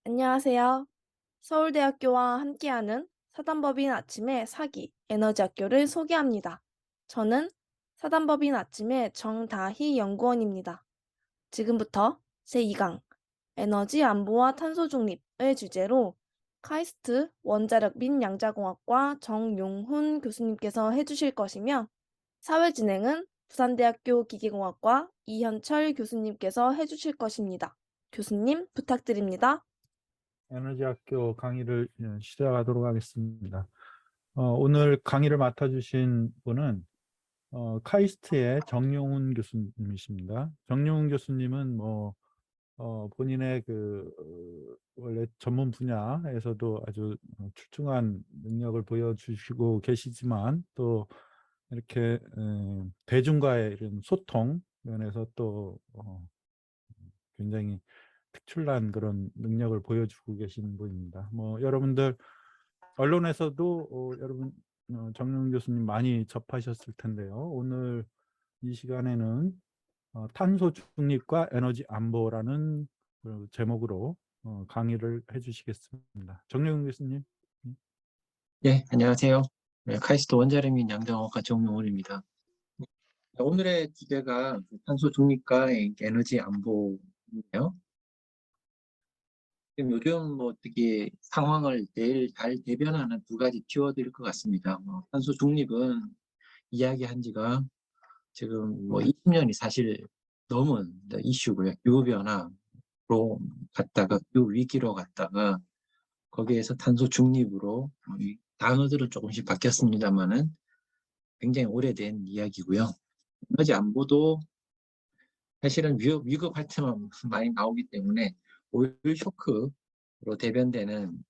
안녕하세요. 서울대학교와 함께하는 사단법인 아침의 사기 에너지학교를 소개합니다. 저는 사단법인 아침의 정다희 연구원입니다. 지금부터 제2강 에너지 안보와 탄소 중립의 주제로 카이스트 원자력 및 양자공학과 정용훈 교수님께서 해주실 것이며 사회 진행은 부산대학교 기계공학과 이현철 교수님께서 해주실 것입니다. 교수님 부탁드립니다. 에너지학교 강의를 시작하도록 하겠습니다. 오늘 강의를 맡아주신 분은 카이스트의 정용훈 교수님이십니다. 정용훈 교수님은 본인의 원래 전문 분야에서도 아주 출중한 능력을 보여주시고 계시지만 또 이렇게 대중과의 이런 소통 면에서 또 굉장히 특출난 그런 능력을 보여주고 계시는 분입니다. 여러분들 언론에서도 여러분 정용 교수님 많이 접하셨을 텐데요. 오늘 이 시간에는 탄소 중립과 에너지 안보라는 그 제목으로 강의를 해주시겠습니다. 정용 교수님. 예, 안녕하세요. 네, 카이스트 원자력 및 양자공학과 정용훈입니다. 오늘의 주제가 탄소 중립과 에너지 안보인데요. 지금 요즘 어떻게 상황을 제일 잘 대변하는 두 가지 키워드일 것 같습니다. 탄소 중립은 이야기한 지가 지금 20년이 사실 넘은 이슈고요. 기후변화로 갔다가 기후위기로 갔다가 거기에서 탄소 중립으로 이 단어들은 조금씩 바뀌었습니다만은 굉장히 오래된 이야기고요. 에너지 안보도 사실은 위급할 때만 많이 나오기 때문에 오일 쇼크로 대변되는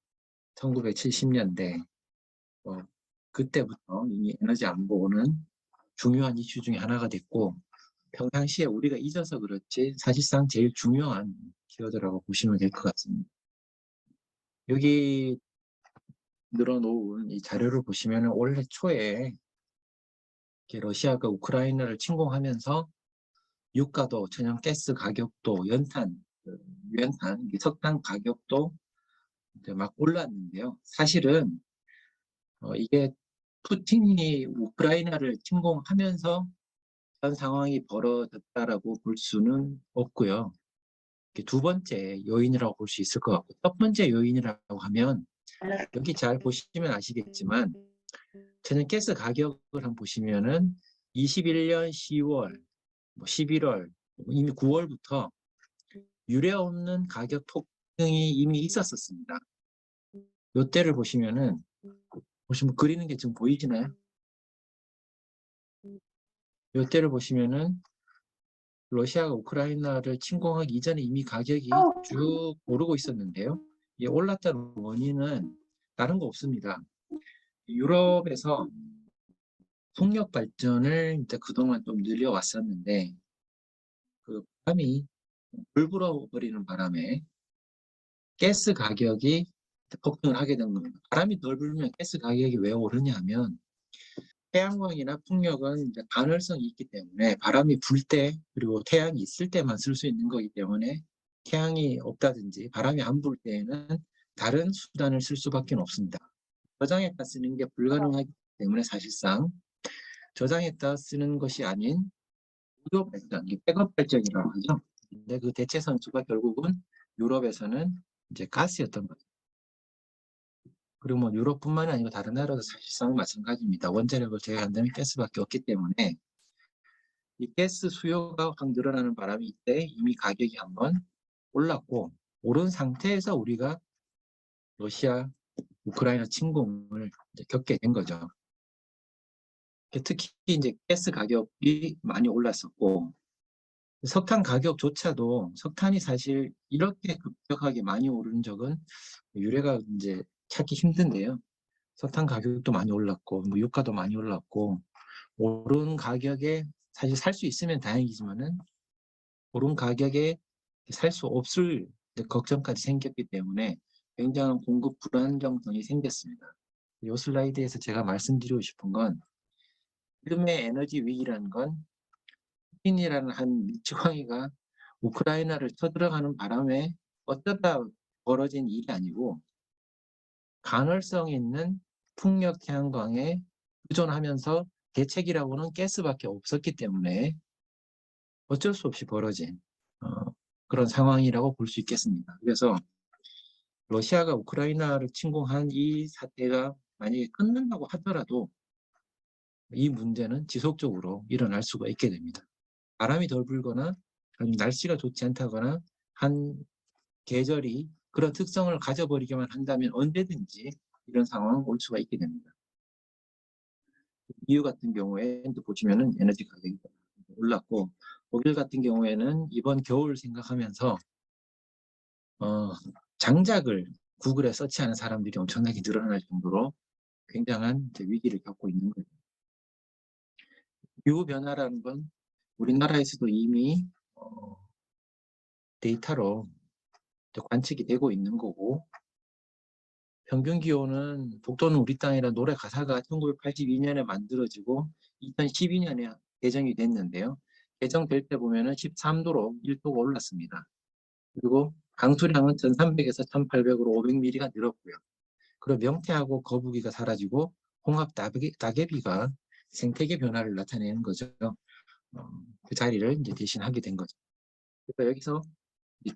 1970년대 그때부터 이 에너지 안보는 중요한 이슈 중에 하나가 됐고 평상시에 우리가 잊어서 그렇지 사실상 제일 중요한 키워드라고 보시면 될 것 같습니다. 여기 늘어놓은 이 자료를 보시면 올해 초에 러시아가 우크라이나를 침공하면서 유가도 천연가스 가격도 유연탄, 석탄 가격도 이제 막 올랐는데요. 사실은 이게 푸틴이 우크라이나를 침공하면서 현 상황이 벌어졌다라고 볼 수는 없고요. 두 번째 요인이라고 볼 수 있을 것 같고 첫 번째 요인이라고 하면 여기 잘 보시면 아시겠지만 천연가스 가격을 한번 보시면은 21년 10월, 11월, 이미 9월부터 유례 없는 가격 폭등이 이미 있었습니다. 이때를 보시면 그리는 게 지금 보이시나요? 이때를 보시면은 러시아가 우크라이나를 침공하기 이전에 이미 가격이 쭉 오르고 있었는데요. 이 올랐다는 원인은 다른 거 없습니다. 유럽에서 풍력 발전을 이제 그동안 좀 늘려왔었는데 그 바람이 불 불어버리는 바람에 가스 가격이 폭등을 하게 된 겁니다. 바람이 덜 불면 가스 가격이 왜 오르냐 하면 태양광이나 풍력은 이제 간헐성이 있기 때문에 바람이 불 때 그리고 태양이 있을 때만 쓸 수 있는 거기 때문에 태양이 없다든지 바람이 안 불 때에는 다른 수단을 쓸 수밖에 없습니다. 저장했다 쓰는 게 불가능하기 때문에 사실상 저장했다 쓰는 것이 아닌 무료 발전, 백업 발전이라고 하죠. 근데 그 대체 선수가 결국은 유럽에서는 이제 가스였던 거죠. 그리고 유럽뿐만이 아니고 다른 나라도 사실상 마찬가지입니다. 원자력을 제외한다면 가스밖에 없기 때문에 이 가스 수요가 확 늘어나는 바람이 이때 이미 가격이 한번 올랐고 오른 상태에서 우리가 러시아, 우크라이나 침공을 겪게 된 거죠. 특히 이제 가스 가격이 많이 올랐었고 석탄 가격조차도 석탄이 사실 이렇게 급격하게 많이 오른 적은 유례가 이제 찾기 힘든데요. 석탄 가격도 많이 올랐고 유가도 많이 올랐고 오른 가격에 사실 살 수 있으면 다행이지만은 오른 가격에 살 수 없을 걱정까지 생겼기 때문에 굉장한 공급 불안정성이 생겼습니다. 이 슬라이드에서 제가 말씀드리고 싶은 건 지금의 에너지 위기라는 건 푸틴이라는 한 미치광이가 우크라이나를 쳐들어가는 바람에 어쩌다 벌어진 일이 아니고 간헐성 있는 풍력 태양광에 의존하면서 대책이라고는 가스밖에 없었기 때문에 어쩔 수 없이 벌어진 그런 상황이라고 볼 수 있겠습니다. 그래서 러시아가 우크라이나를 침공한 이 사태가 만약에 끝난다고 하더라도 이 문제는 지속적으로 일어날 수가 있게 됩니다. 바람이 덜 불거나 날씨가 좋지 않다거나 한 계절이 그런 특성을 가져버리기만 한다면 언제든지 이런 상황은 올 수가 있게 됩니다. EU 같은 경우에 보시면은 에너지 가격이 올랐고, 독일 같은 경우에는 이번 겨울 생각하면서 장작을 구글에 서치하는 사람들이 엄청나게 늘어날 정도로 굉장한 위기를 겪고 있는 거예요. 기후 변화라는 건 우리나라에서도 이미 데이터로 관측이 되고 있는 거고, 평균 기온은 독도는 우리 땅이라 노래 가사가 1982년에 만들어지고 2012년에 개정이 됐는데요. 개정될 때 보면은 13도로 1도가 올랐습니다. 그리고 강수량은 1300에서 1800으로 500mm가 늘었고요. 그리고 명태하고 거북이가 사라지고 홍합 다개비가 생태계 변화를 나타내는 거죠. 그 자리를 이제 대신하게 된 거죠. 그래서 여기서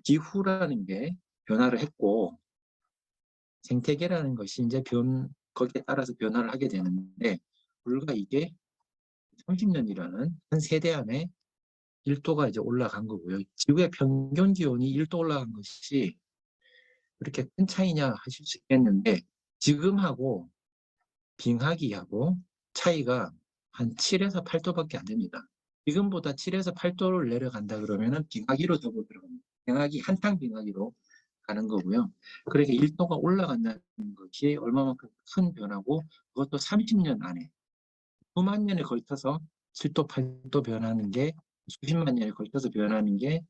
기후라는 게 변화를 했고 생태계라는 것이 이제 거기에 따라서 변화를 하게 되는데, 불과 이게 30년이라는 한 세대 안에 1도가 이제 올라간 거고요. 지구의 평균 기온이 1도 올라간 것이 그렇게 큰 차이냐 하실 수 있겠는데, 지금하고 빙하기하고 차이가 한 7에서 8도밖에 안 됩니다. 지금보다 7에서 8도를 내려간다 그러면은 빙하기로 접어 들어갑니다. 빙하기, 한탕 빙하기로 가는 거고요. 그러니까 1도가 올라간다는 것이 얼마만큼 큰 변화고, 그것도 30년 안에 수만 년에 걸쳐서 7도, 8도 변하는 게, 수십만 년에 걸쳐서 변하는 게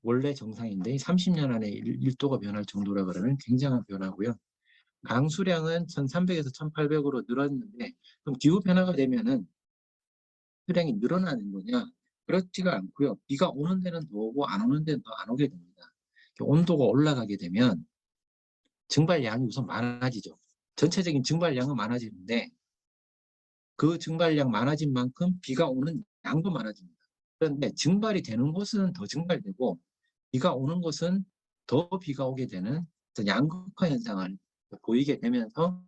원래 정상인데 30년 안에 1도가 변할 정도라 그러면 굉장한 변화고요. 강수량은 1300에서 1800으로 늘었는데, 그럼 기후 변화가 되면은 수량이 늘어나는 거냐? 그렇지가 않고요. 비가 오는 데는 더 오고 안 오는 데는 더 안 오게 됩니다. 온도가 올라가게 되면 증발량이 우선 많아지죠. 전체적인 증발량은 많아지는데 그 증발량 많아진 만큼 비가 오는 양도 많아집니다. 그런데 증발이 되는 곳은 더 증발되고 비가 오는 곳은 더 비가 오게 되는 양극화 현상을 보이게 되면서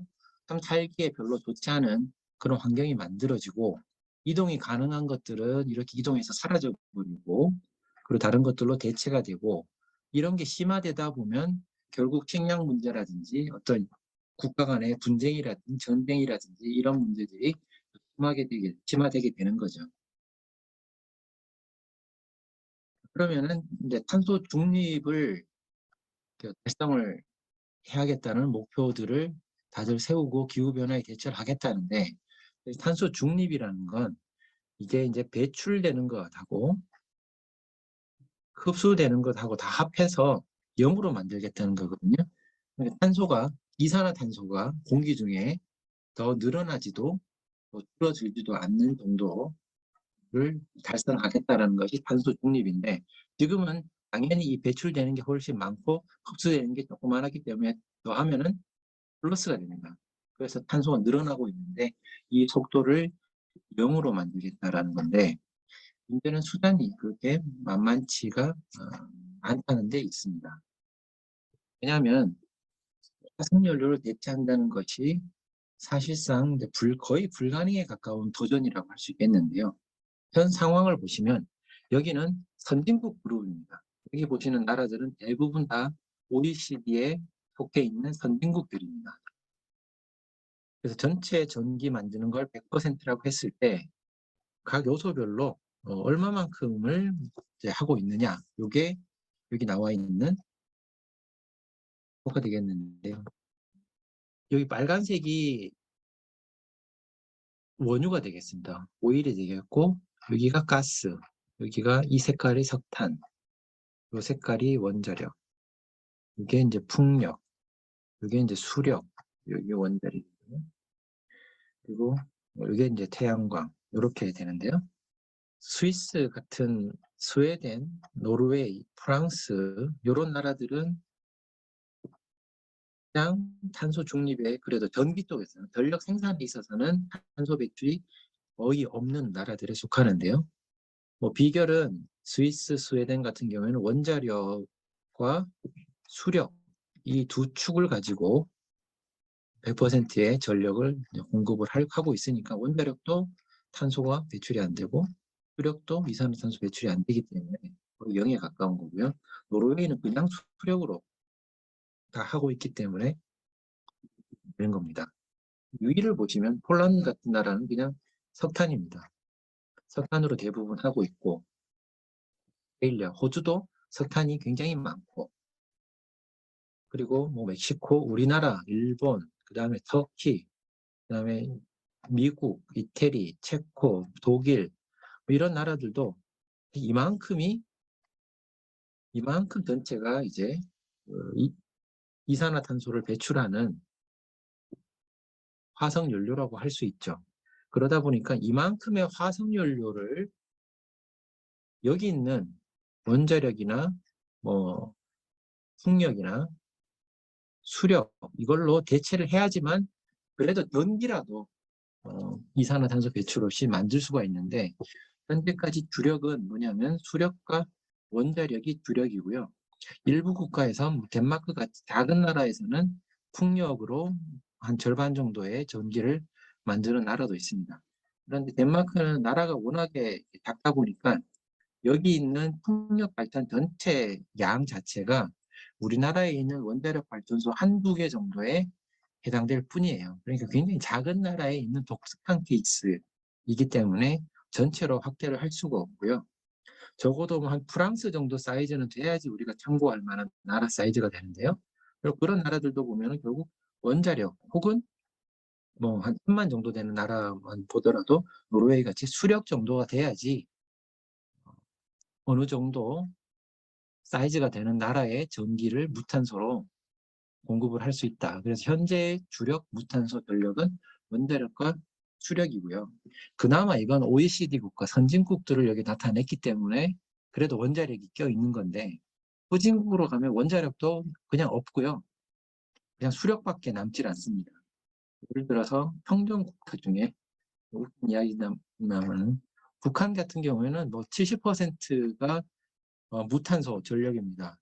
참 살기에 별로 좋지 않은 그런 환경이 만들어지고, 이동이 가능한 것들은 이렇게 이동해서 사라져 버리고, 그리고 다른 것들로 대체가 되고, 이런 게 심화되다 보면 결국 식량 문제라든지 어떤 국가 간의 분쟁이라든지 전쟁이라든지 이런 문제들이 심화되게 되는 거죠. 그러면은 이제 탄소 중립을 달성을 해야겠다는 목표들을 다들 세우고 기후변화에 대처를 하겠다는데, 탄소 중립이라는 건 이게 이제 배출되는 것하고 흡수되는 것하고 다 합해서 0으로 만들겠다는 거거든요. 그러니까 이산화탄소가 공기 중에 더 늘어나지도 줄어들지도 않는 정도를 달성하겠다는 것이 탄소 중립인데, 지금은 당연히 이 배출되는 게 훨씬 많고 흡수되는 게 조그만하기 때문에 더 하면은 플러스가 됩니다. 그래서 탄소가 늘어나고 있는데 이 속도를 0으로 만들겠다라는 건데, 문제는 수단이 그렇게 만만치가 않다는 데 있습니다. 왜냐하면 화석연료를 대체한다는 것이 사실상 거의 불가능에 가까운 도전이라고 할 수 있겠는데요. 현 상황을 보시면 여기는 선진국 그룹입니다. 여기 보시는 나라들은 대부분 다 OECD에 속해 있는 선진국들입니다. 그래서 전체 전기 만드는 걸 100%라고 했을 때 각 요소별로 얼마만큼을 이제 하고 있느냐, 이게 여기 나와 있는 표가 되겠는데요. 여기 빨간색이 원유가 되겠습니다. 오일이 되겠고, 여기가 가스, 여기가 이 색깔이 석탄, 이 색깔이 원자력, 이게 이제 풍력, 이게 이제 수력, 여기 원자력이고요. 그리고 이게 이제 태양광, 이렇게 되는데요. 스위스 같은 스웨덴, 노르웨이, 프랑스 이런 나라들은 가장 탄소 중립에 그래도 전기 쪽에서는 전력 생산에 있어서는 탄소 배출이 거의 없는 나라들에 속하는데요. 뭐 비결은 스위스, 스웨덴 같은 경우에는 원자력과 수력 이 두 축을 가지고 100%의 전력을 공급을 하고 있으니까 원자력도 탄소가 배출이 안 되고 수력도 이산화탄소 배출이 안 되기 때문에 거의 0에 가까운 거고요. 노르웨이는 그냥 수력으로 다 하고 있기 때문에 되는 겁니다. 위를 보시면 폴란드 같은 나라는 그냥 석탄입니다. 석탄으로 대부분 하고 있고 오스트레일리아, 호주도 석탄이 굉장히 많고 그리고 뭐 멕시코, 우리나라, 일본, 그 다음에 터키, 그 다음에 미국, 이태리, 체코, 독일 뭐 이런 나라들도 이만큼 전체가 이제 이산화탄소를 배출하는 화석연료라고 할 수 있죠. 그러다 보니까 이만큼의 화석연료를 여기 있는 원자력이나 뭐 풍력이나 수력 이걸로 대체를 해야지만 그래도 전기라도 이산화탄소 배출 없이 만들 수가 있는데 현재까지 주력은 뭐냐면 수력과 원자력이 주력이고요. 일부 국가에서 덴마크 같이 작은 나라에서는 풍력으로 한 절반 정도의 전기를 만드는 나라도 있습니다. 그런데 덴마크는 나라가 워낙에 작다 보니까 여기 있는 풍력 발전 전체 양 자체가 우리나라에 있는 원자력 발전소 한두 개 정도에 해당될 뿐이에요. 그러니까 굉장히 작은 나라에 있는 독특한 케이스이기 때문에 전체로 확대를 할 수가 없고요. 적어도 뭐 한 프랑스 정도 사이즈는 돼야지 우리가 참고할 만한 나라 사이즈가 되는데요. 그리고 그런 나라들도 보면은 결국 원자력 혹은 뭐 한 1000만 정도 되는 나라만 보더라도 노르웨이 같이 수력 정도가 돼야지 어느 정도 사이즈가 되는 나라의 전기를 무탄소로 공급을 할 수 있다. 그래서 현재 주력 무탄소 전력은 원자력과 수력이고요. 그나마 이건 OECD 국가 선진국들을 여기 나타냈기 때문에 그래도 원자력이 껴 있는 건데 후진국으로 가면 원자력도 그냥 없고요. 그냥 수력밖에 남질 않습니다. 예를 들어서 평정국가 중에 웃긴 이야기 나면 북한 같은 경우에는 뭐 70%가 무탄소 전력입니다.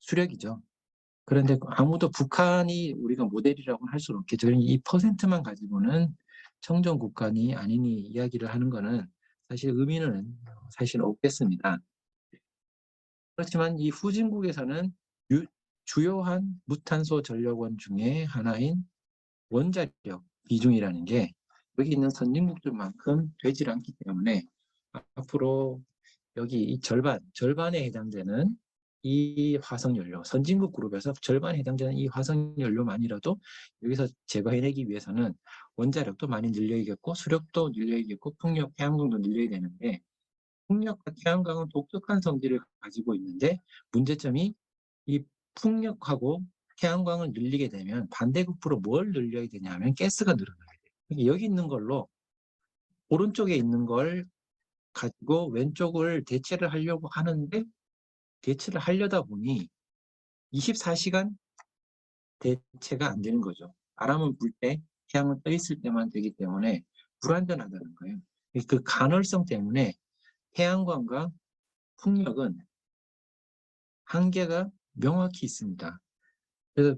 수력이죠. 그런데 아무도 북한이 우리가 모델이라고 할 수는 없겠죠. 이 퍼센트만 가지고는 청정국가니 아니니 이야기를 하는 거는 사실 의미는 사실 없겠습니다. 그렇지만 이 후진국에서는 주요한 무탄소 전력원 중에 하나인 원자력 비중이라는 게 여기 있는 선진국들만큼 되질 않기 때문에 앞으로 여기 이 절반에 해당되는 이 화석연료, 선진국 그룹에서 절반에 해당되는 이 화석연료만이라도 여기서 제거해내기 위해서는 원자력도 많이 늘려야겠고 수력도 늘려야겠고 풍력, 태양광도 늘려야 되는데 풍력과 태양광은 독특한 성질을 가지고 있는데 문제점이 이 풍력하고 태양광을 늘리게 되면 반대급부로 뭘 늘려야 되냐면 가스가 늘어나야 돼요. 여기 있는 걸로 오른쪽에 있는 걸 가지고 왼쪽을 대체를 하려고 하는데 대체를 하려다 보니 24시간 대체가 안 되는 거죠. 바람은 불 때, 태양은 떠 있을 때만 되기 때문에 불안전하다는 거예요. 그 간헐성 때문에 태양광과 풍력은 한계가 명확히 있습니다. 그래서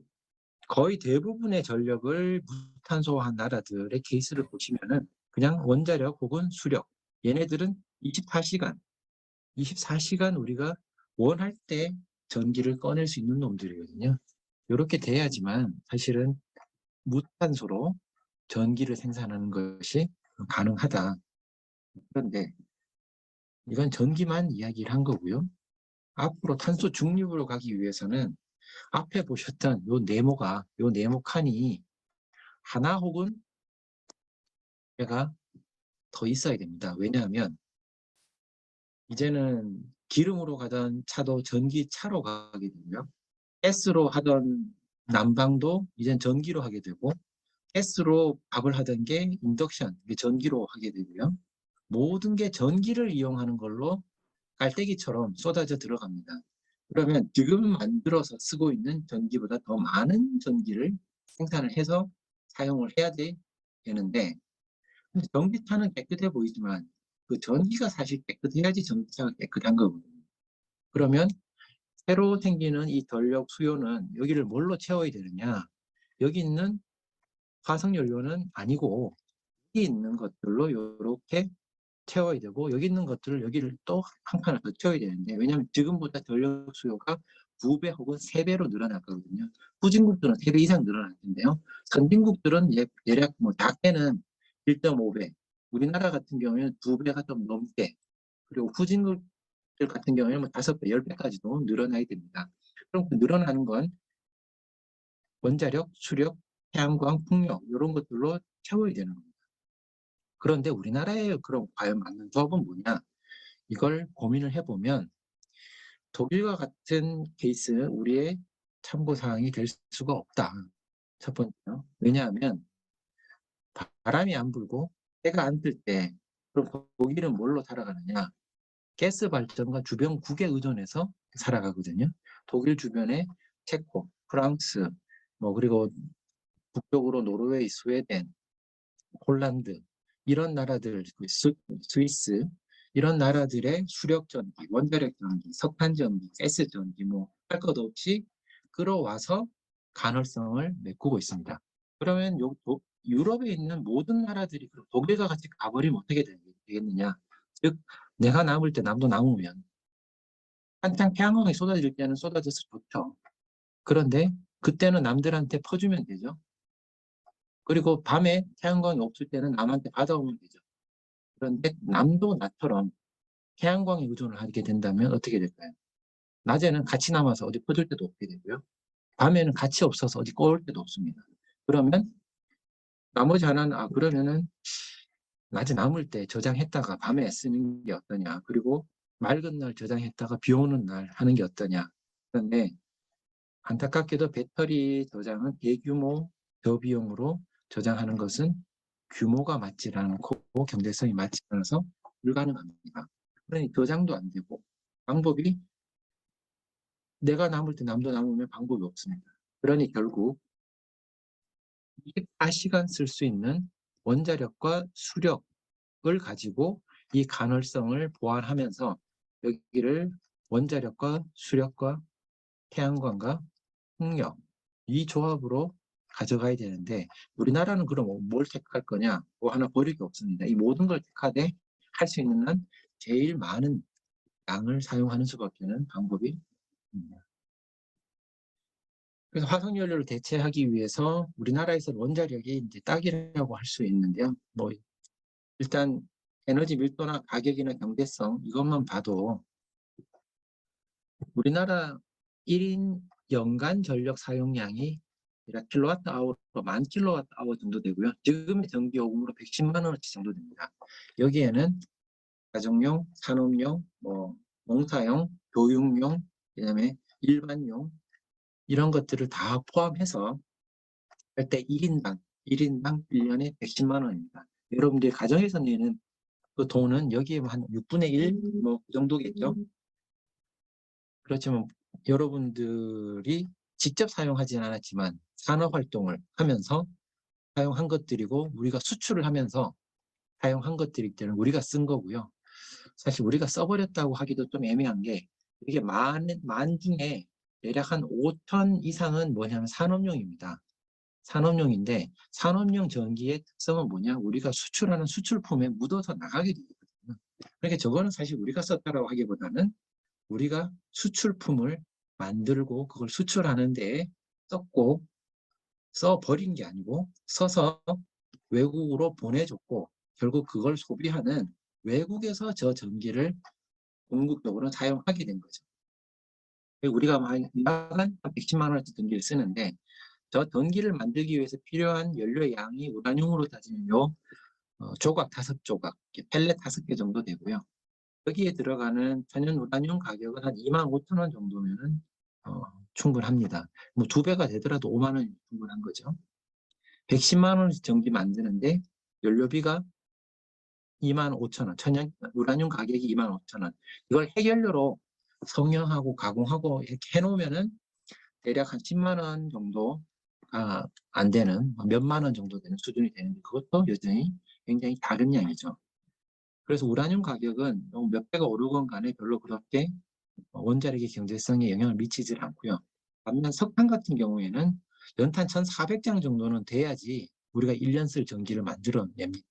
거의 대부분의 전력을 무탄소화한 나라들의 케이스를 보시면은 그냥 원자력 혹은 수력, 얘네들은 24시간 우리가 원할 때 전기를 꺼낼 수 있는 놈들이거든요. 이렇게 돼야지만 사실은 무탄소로 전기를 생산하는 것이 가능하다. 그런데 이건 전기만 이야기를 한 거고요. 앞으로 탄소 중립으로 가기 위해서는 앞에 보셨던 요 네모칸이 하나 혹은 배가 더 있어야 됩니다. 왜냐하면 이제는 기름으로 가던 차도 전기차로 가게 되고요. 가스로 하던 난방도 이젠 전기로 하게 되고 가스로 밥을 하던 게 인덕션, 전기로 하게 되고요. 모든 게 전기를 이용하는 걸로 깔때기처럼 쏟아져 들어갑니다. 그러면 지금 만들어서 쓰고 있는 전기보다 더 많은 전기를 생산을 해서 사용을 해야 되는데, 전기차는 깨끗해 보이지만 그 전기가 사실 깨끗해야지 전기차가 깨끗한 거거든요. 그러면 새로 생기는 이 전력 수요는 여기를 뭘로 채워야 되느냐? 여기 있는 화석연료는 아니고 여기 있는 것들로 이렇게 채워야 되고, 여기 있는 것들을 여기를 또 한 칸을 더 채워야 되는데, 왜냐하면 지금보다 전력 수요가 2배 혹은 3배로 늘어났거든요. 후진국들은 3배 이상 늘어날 텐데요. 선진국들은 대략 뭐 작게는 1.5배, 우리나라 같은 경우에는 2배가 좀 넘게, 그리고 후진국들 같은 경우에는 뭐 5배, 10배까지도 늘어나야 됩니다. 그럼 그 늘어나는 건 원자력, 수력, 태양광, 풍력 이런 것들로 채워야 되는 겁니다. 그런데 우리나라에 그럼 과연 맞는 조합은 뭐냐? 이걸 고민을 해보면 독일과 같은 케이스 우리의 참고사항이 될 수가 없다. 첫 번째요. 왜냐하면 바람이 안 불고 해가 안 뜰 때 그럼 독일은 뭘로 살아가느냐? 가스 발전과 주변국에 의존해서 살아가거든요. 독일 주변에 체코, 프랑스, 뭐 그리고 북쪽으로 노르웨이, 스웨덴, 폴란드 이런 나라들, 스위스 이런 나라들의 수력 전기, 원자력 전기, 석탄 전기, 가스 전기 뭐 할 것 없이 끌어와서 간헐성을 메꾸고 있습니다. 그러면 유럽에 있는 모든 나라들이 독일과 같이 가버리면 어떻게 되겠느냐? 즉 내가 남을 때 남도 남으면 한창 태양광이 쏟아질 때는 쏟아져서 좋죠. 그런데 그때는 남들한테 퍼주면 되죠. 그리고 밤에 태양광이 없을 때는 남한테 받아오면 되죠. 그런데 남도 나처럼 태양광에 의존을 하게 된다면 어떻게 될까요? 낮에는 같이 남아서 어디 퍼줄 때도 없게 되고요. 밤에는 같이 없어서 어디 꺼올 때도 없습니다. 그러면 나머지 하나는 그러면은 낮에 남을 때 저장했다가 밤에 쓰는 게 어떠냐. 그리고 맑은 날 저장했다가 비 오는 날 하는 게 어떠냐. 그런데 안타깝게도 배터리 저장은 대규모 저비용으로 저장하는 것은 규모가 맞지 않고 경제성이 맞지 않아서 불가능합니다. 그러니 저장도 안 되고 방법이 내가 남을 때 남도 남으면 방법이 없습니다. 그러니 결국 24시간 쓸 수 있는 원자력과 수력을 가지고 이 간헐성을 보완하면서 여기를 원자력과 수력과 태양광과 풍력 이 조합으로 가져가야 되는데 우리나라는 그럼 뭘 택할 거냐? 뭐 하나 버릴 게 없습니다. 이 모든 걸 택하되 할 수 있는 한 제일 많은 양을 사용하는 수밖에는 방법이 없습니다. 그래서 화석연료를 대체하기 위해서 우리나라에서 원자력이 이제 딱이라고 할 수 있는데요. 뭐 일단 에너지 밀도나 가격이나 경제성 이것만 봐도 우리나라 1인 연간 전력 사용량이 킬로와트아워로 10,000킬로와트아워 정도 되고요. 지금의 전기요금으로 110만 원어치 정도 됩니다. 여기에는 가정용, 산업용, 뭐 농사용, 교육용, 그다음에 일반용 이런 것들을 다 포함해서 할 때 1인당 1년에 110만 원입니다. 여러분들 가정에서 내는 그 돈은 여기에 한 6분의 1 뭐 그 정도겠죠. 그렇지만 여러분들이 직접 사용하지는 않았지만 산업활동을 하면서 사용한 것들이고 우리가 수출을 하면서 사용한 것들이기 때문에 우리가 쓴 거고요. 사실 우리가 써버렸다고 하기도 좀 애매한 게 이게 만 중에 대략 한 5톤 이상은 뭐냐면 산업용입니다. 산업용인데 산업용 전기의 특성은 뭐냐? 우리가 수출하는 수출품에 묻어서 나가게 되거든요. 그러니까 저거는 사실 우리가 썼다라고 하기보다는 우리가 수출품을 만들고 그걸 수출하는 데에 썼고 써버린 게 아니고 써서 외국으로 보내줬고 결국 그걸 소비하는 외국에서 저 전기를 궁극적으로 사용하게 된 거죠. 우리가 한 110만 원짜리 전기를 쓰는데 저 전기를 만들기 위해서 필요한 연료 양이 우라늄으로 따지면 조각 5조각, 펠렛 5개 정도 되고요. 여기에 들어가는 천연 우라늄 가격은 한 25,000원 정도면 충분합니다. 뭐 2배가 되더라도 5만 원이 충분한 거죠. 110만 원 전기 만드는데 연료비가 25,000원, 천연 우라늄 가격이 25,000원. 이걸 핵연료로 성형하고 가공하고 이렇게 해놓으면은 대략 한 10만 원 정도가 안 되는, 몇만 원 정도 되는 수준이 되는데, 그것도 여전히 굉장히 작은 양이죠. 그래서 우라늄 가격은 몇 배가 오르건 간에 별로 그렇게 원자력의 경제성에 영향을 미치지 않고요. 반면 석탄 같은 경우에는 연탄 1,400장 정도는 돼야지 우리가 1년 쓸 전기를 만들어냅니다.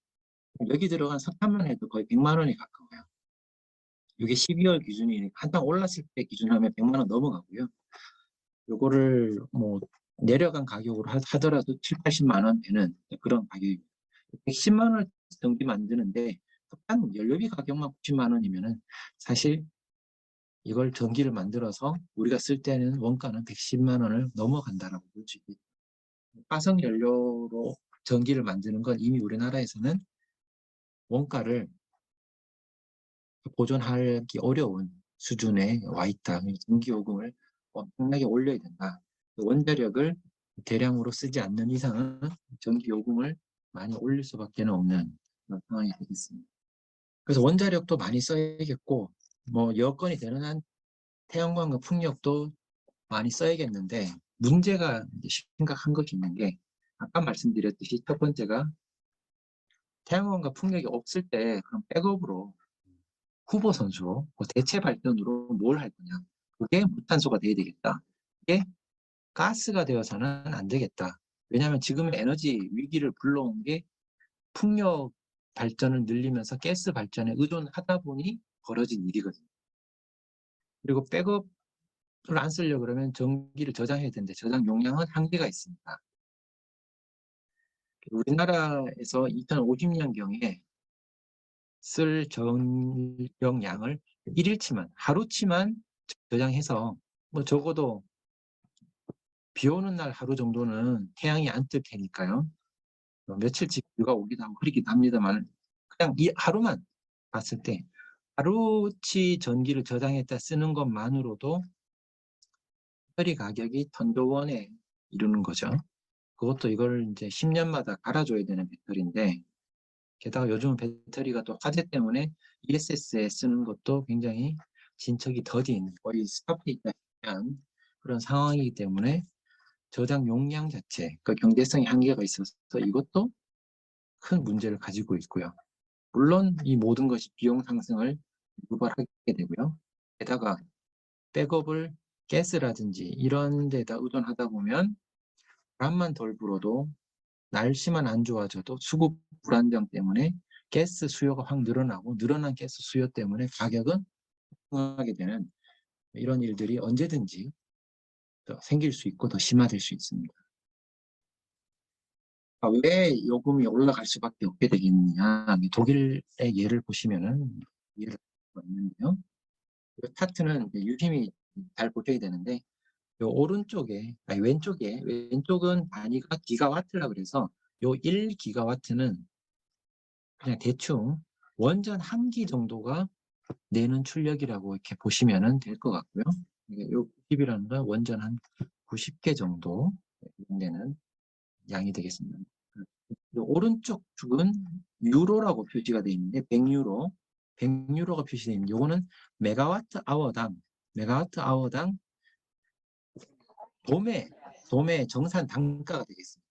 여기 들어간 석탄만 해도 거의 100만 원이 가까워요. 이게 12월 기준이니까 한창 올랐을 때 기준하면 100만 원 넘어가고요. 요거를 뭐 내려간 가격으로 하더라도 7, 80만 원 되는 그런 가격입니다. 110만 원 전기 만드는데 석탄 연료비 가격만 90만 원이면은 사실 이걸 전기를 만들어서 우리가 쓸 때는 원가는 110만 원을 넘어간다라고 볼 수 있겠죠. 화석 연료로 전기를 만드는 건 이미 우리나라에서는 원가를 보존하기 어려운 수준에 와 있다. 전기요금을 엄청나게 올려야 된다. 원자력을 대량으로 쓰지 않는 이상은 전기요금을 많이 올릴 수밖에 없는 그런 상황이 되겠습니다. 그래서 원자력도 많이 써야겠고, 뭐 여건이 되는 한 태양광과 풍력도 많이 써야겠는데, 문제가 심각한 것이 있는 게, 아까 말씀드렸듯이 첫 번째가 태양광과 풍력이 없을 때 그럼 백업으로 후보 선수로 대체 발전으로 뭘 할 거냐. 그게 무탄소가 돼야 되겠다. 이게 가스가 되어서는 안 되겠다. 왜냐하면 지금의 에너지 위기를 불러온 게 풍력 발전을 늘리면서 가스 발전에 의존하다 보니 벌어진 일이거든요. 그리고 백업을 안 쓰려고 그러면 전기를 저장해야 되는데 저장 용량은 한계가 있습니다. 우리나라에서 2050년경에 쓸 전력량을 1일치만, 하루치만 저장해서 뭐 적어도 비 오는 날 하루 정도는 태양이 안 뜰 테니까요. 며칠씩 비가 오기도 하고 흐리기도 합니다만 그냥 이 하루만 봤을 때 하루치 전기를 저장했다 쓰는 것만으로도 배터리 가격이 턴도원에 이르는 거죠. 그것도 이걸 이제 10년마다 갈아줘야 되는 배터리인데 게다가 요즘 배터리가 또 화재 때문에 ESS에 쓰는 것도 굉장히 진척이 더딘 거의 스탑해 있다시피 한 그런 상황이기 때문에 저장 용량 자체, 그 경제성의 한계가 있어서 이것도 큰 문제를 가지고 있고요. 물론 이 모든 것이 비용 상승을 유발하게 되고요. 게다가 백업을 가스라든지 이런 데다 의존하다 보면 바람만 덜 불어도 날씨만 안 좋아져도 수급 불안정 때문에 가스 수요가 확 늘어나고 늘어난 가스 수요 때문에 가격은 상승하게 되는 이런 일들이 언제든지 더 생길 수 있고 더 심화될 수 있습니다. 왜 요금이 올라갈 수밖에 없게 되겠느냐. 독일의 예를 보시면은 이해를 할 수가 있는데요. 이 차트는 유심히 잘 보셔야 되는데 요 오른쪽에, 아니 왼쪽은 단위가 기가와트라 그래서 요 1기가와트는 그냥 대충 원전 한 기 정도가 내는 출력이라고 이렇게 보시면 될 것 같고요. 요 90이라는 건 원전 한 90개 정도 내는 양이 되겠습니다. 오른쪽 축은 유로라고 표시가 되어 있는데 100유로, 100유로가 표시되어 있는데 이거는 메가와트 아워당 도매 정산 단가가 되겠습니다.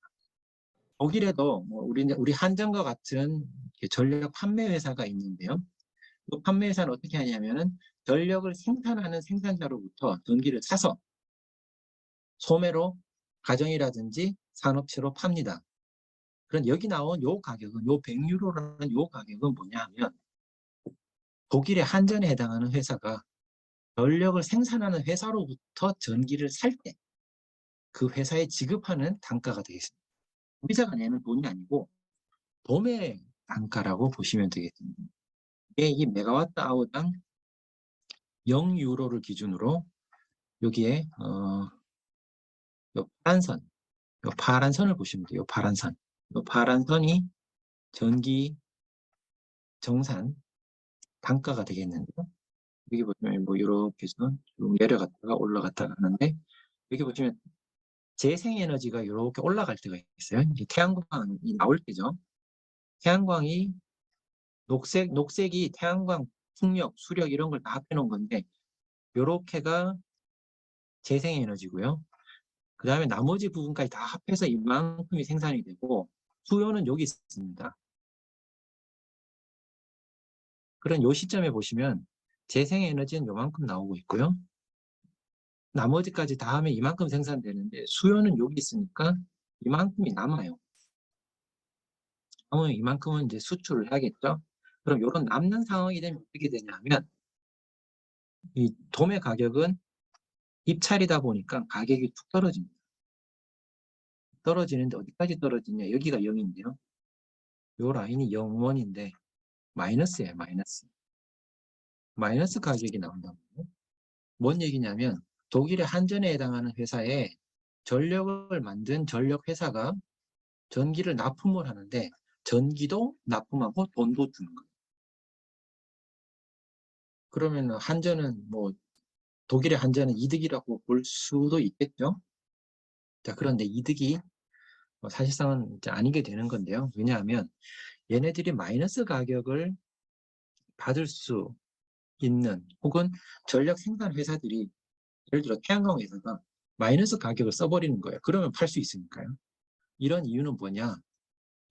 독일에도 뭐 우리 한전과 같은 전력 판매 회사가 있는데요. 그 판매 회사는 어떻게 하냐면은 전력을 생산하는 생산자로부터 전기를 사서 소매로 가정이라든지 산업체로 팝니다. 그럼 여기 나온 요 가격은 요 100유로라는 요 가격은 뭐냐 하면 독일의 한전에 해당하는 회사가 전력을 생산하는 회사로부터 전기를 살 때 그 회사에 지급하는 단가가 되겠습니다. 소비자가 내는 돈이 아니고 도매 단가라고 보시면 되겠습니다. 이게 이 메가와트 아워당 0유로를 기준으로 여기에 요 파란 선을 보시면 돼요. 요 파란 선. 요 파란 선이 전기 정산 단가가 되겠는데요. 여기 보시면 뭐 이렇게 해서 쭉 내려갔다가 올라갔다가 하는데 여기 보시면 재생에너지가 이렇게 올라갈 때가 있어요. 이제 태양광이 나올 때죠. 태양광이 녹색이 태양광, 풍력, 수력 이런 걸 다 합해 놓은 건데 요렇게가 재생에너지고요. 그 다음에 나머지 부분까지 다 합해서 이만큼이 생산이 되고 수요는 여기 있습니다. 그런 요 시점에 보시면 재생에너지는 요만큼 나오고 있고요. 나머지까지 다 하면 이만큼 생산되는데 수요는 여기 있으니까 이만큼이 남아요. 그러면 이만큼은 이제 수출을 해야겠죠. 그럼 이런 남는 상황이 되면 어떻게 되냐면 이 도매 가격은 입찰이다 보니까 가격이 툭 떨어집니다. 떨어지는데 어디까지 떨어지냐? 여기가 0인데요. 요 라인이 0, 1인데 마이너스예요. 마이너스. 마이너스 가격이 나온다고요. 뭔 얘기냐면 독일의 한전에 해당하는 회사에 전력을 만든 전력 회사가 전기를 납품을 하는데 전기도 납품하고 돈도 주는 거예요. 그러면 한전은 뭐 독일의 한전은 이득이라고 볼 수도 있겠죠. 자, 그런데 이득이 사실상은 이제 아니게 되는 건데요. 왜냐하면 얘네들이 마이너스 가격을 받을 수 있는 혹은 전력 생산 회사들이 예를 들어 태양광 회사가 마이너스 가격을 써버리는 거예요. 그러면 팔 수 있으니까요. 이런 이유는 뭐냐?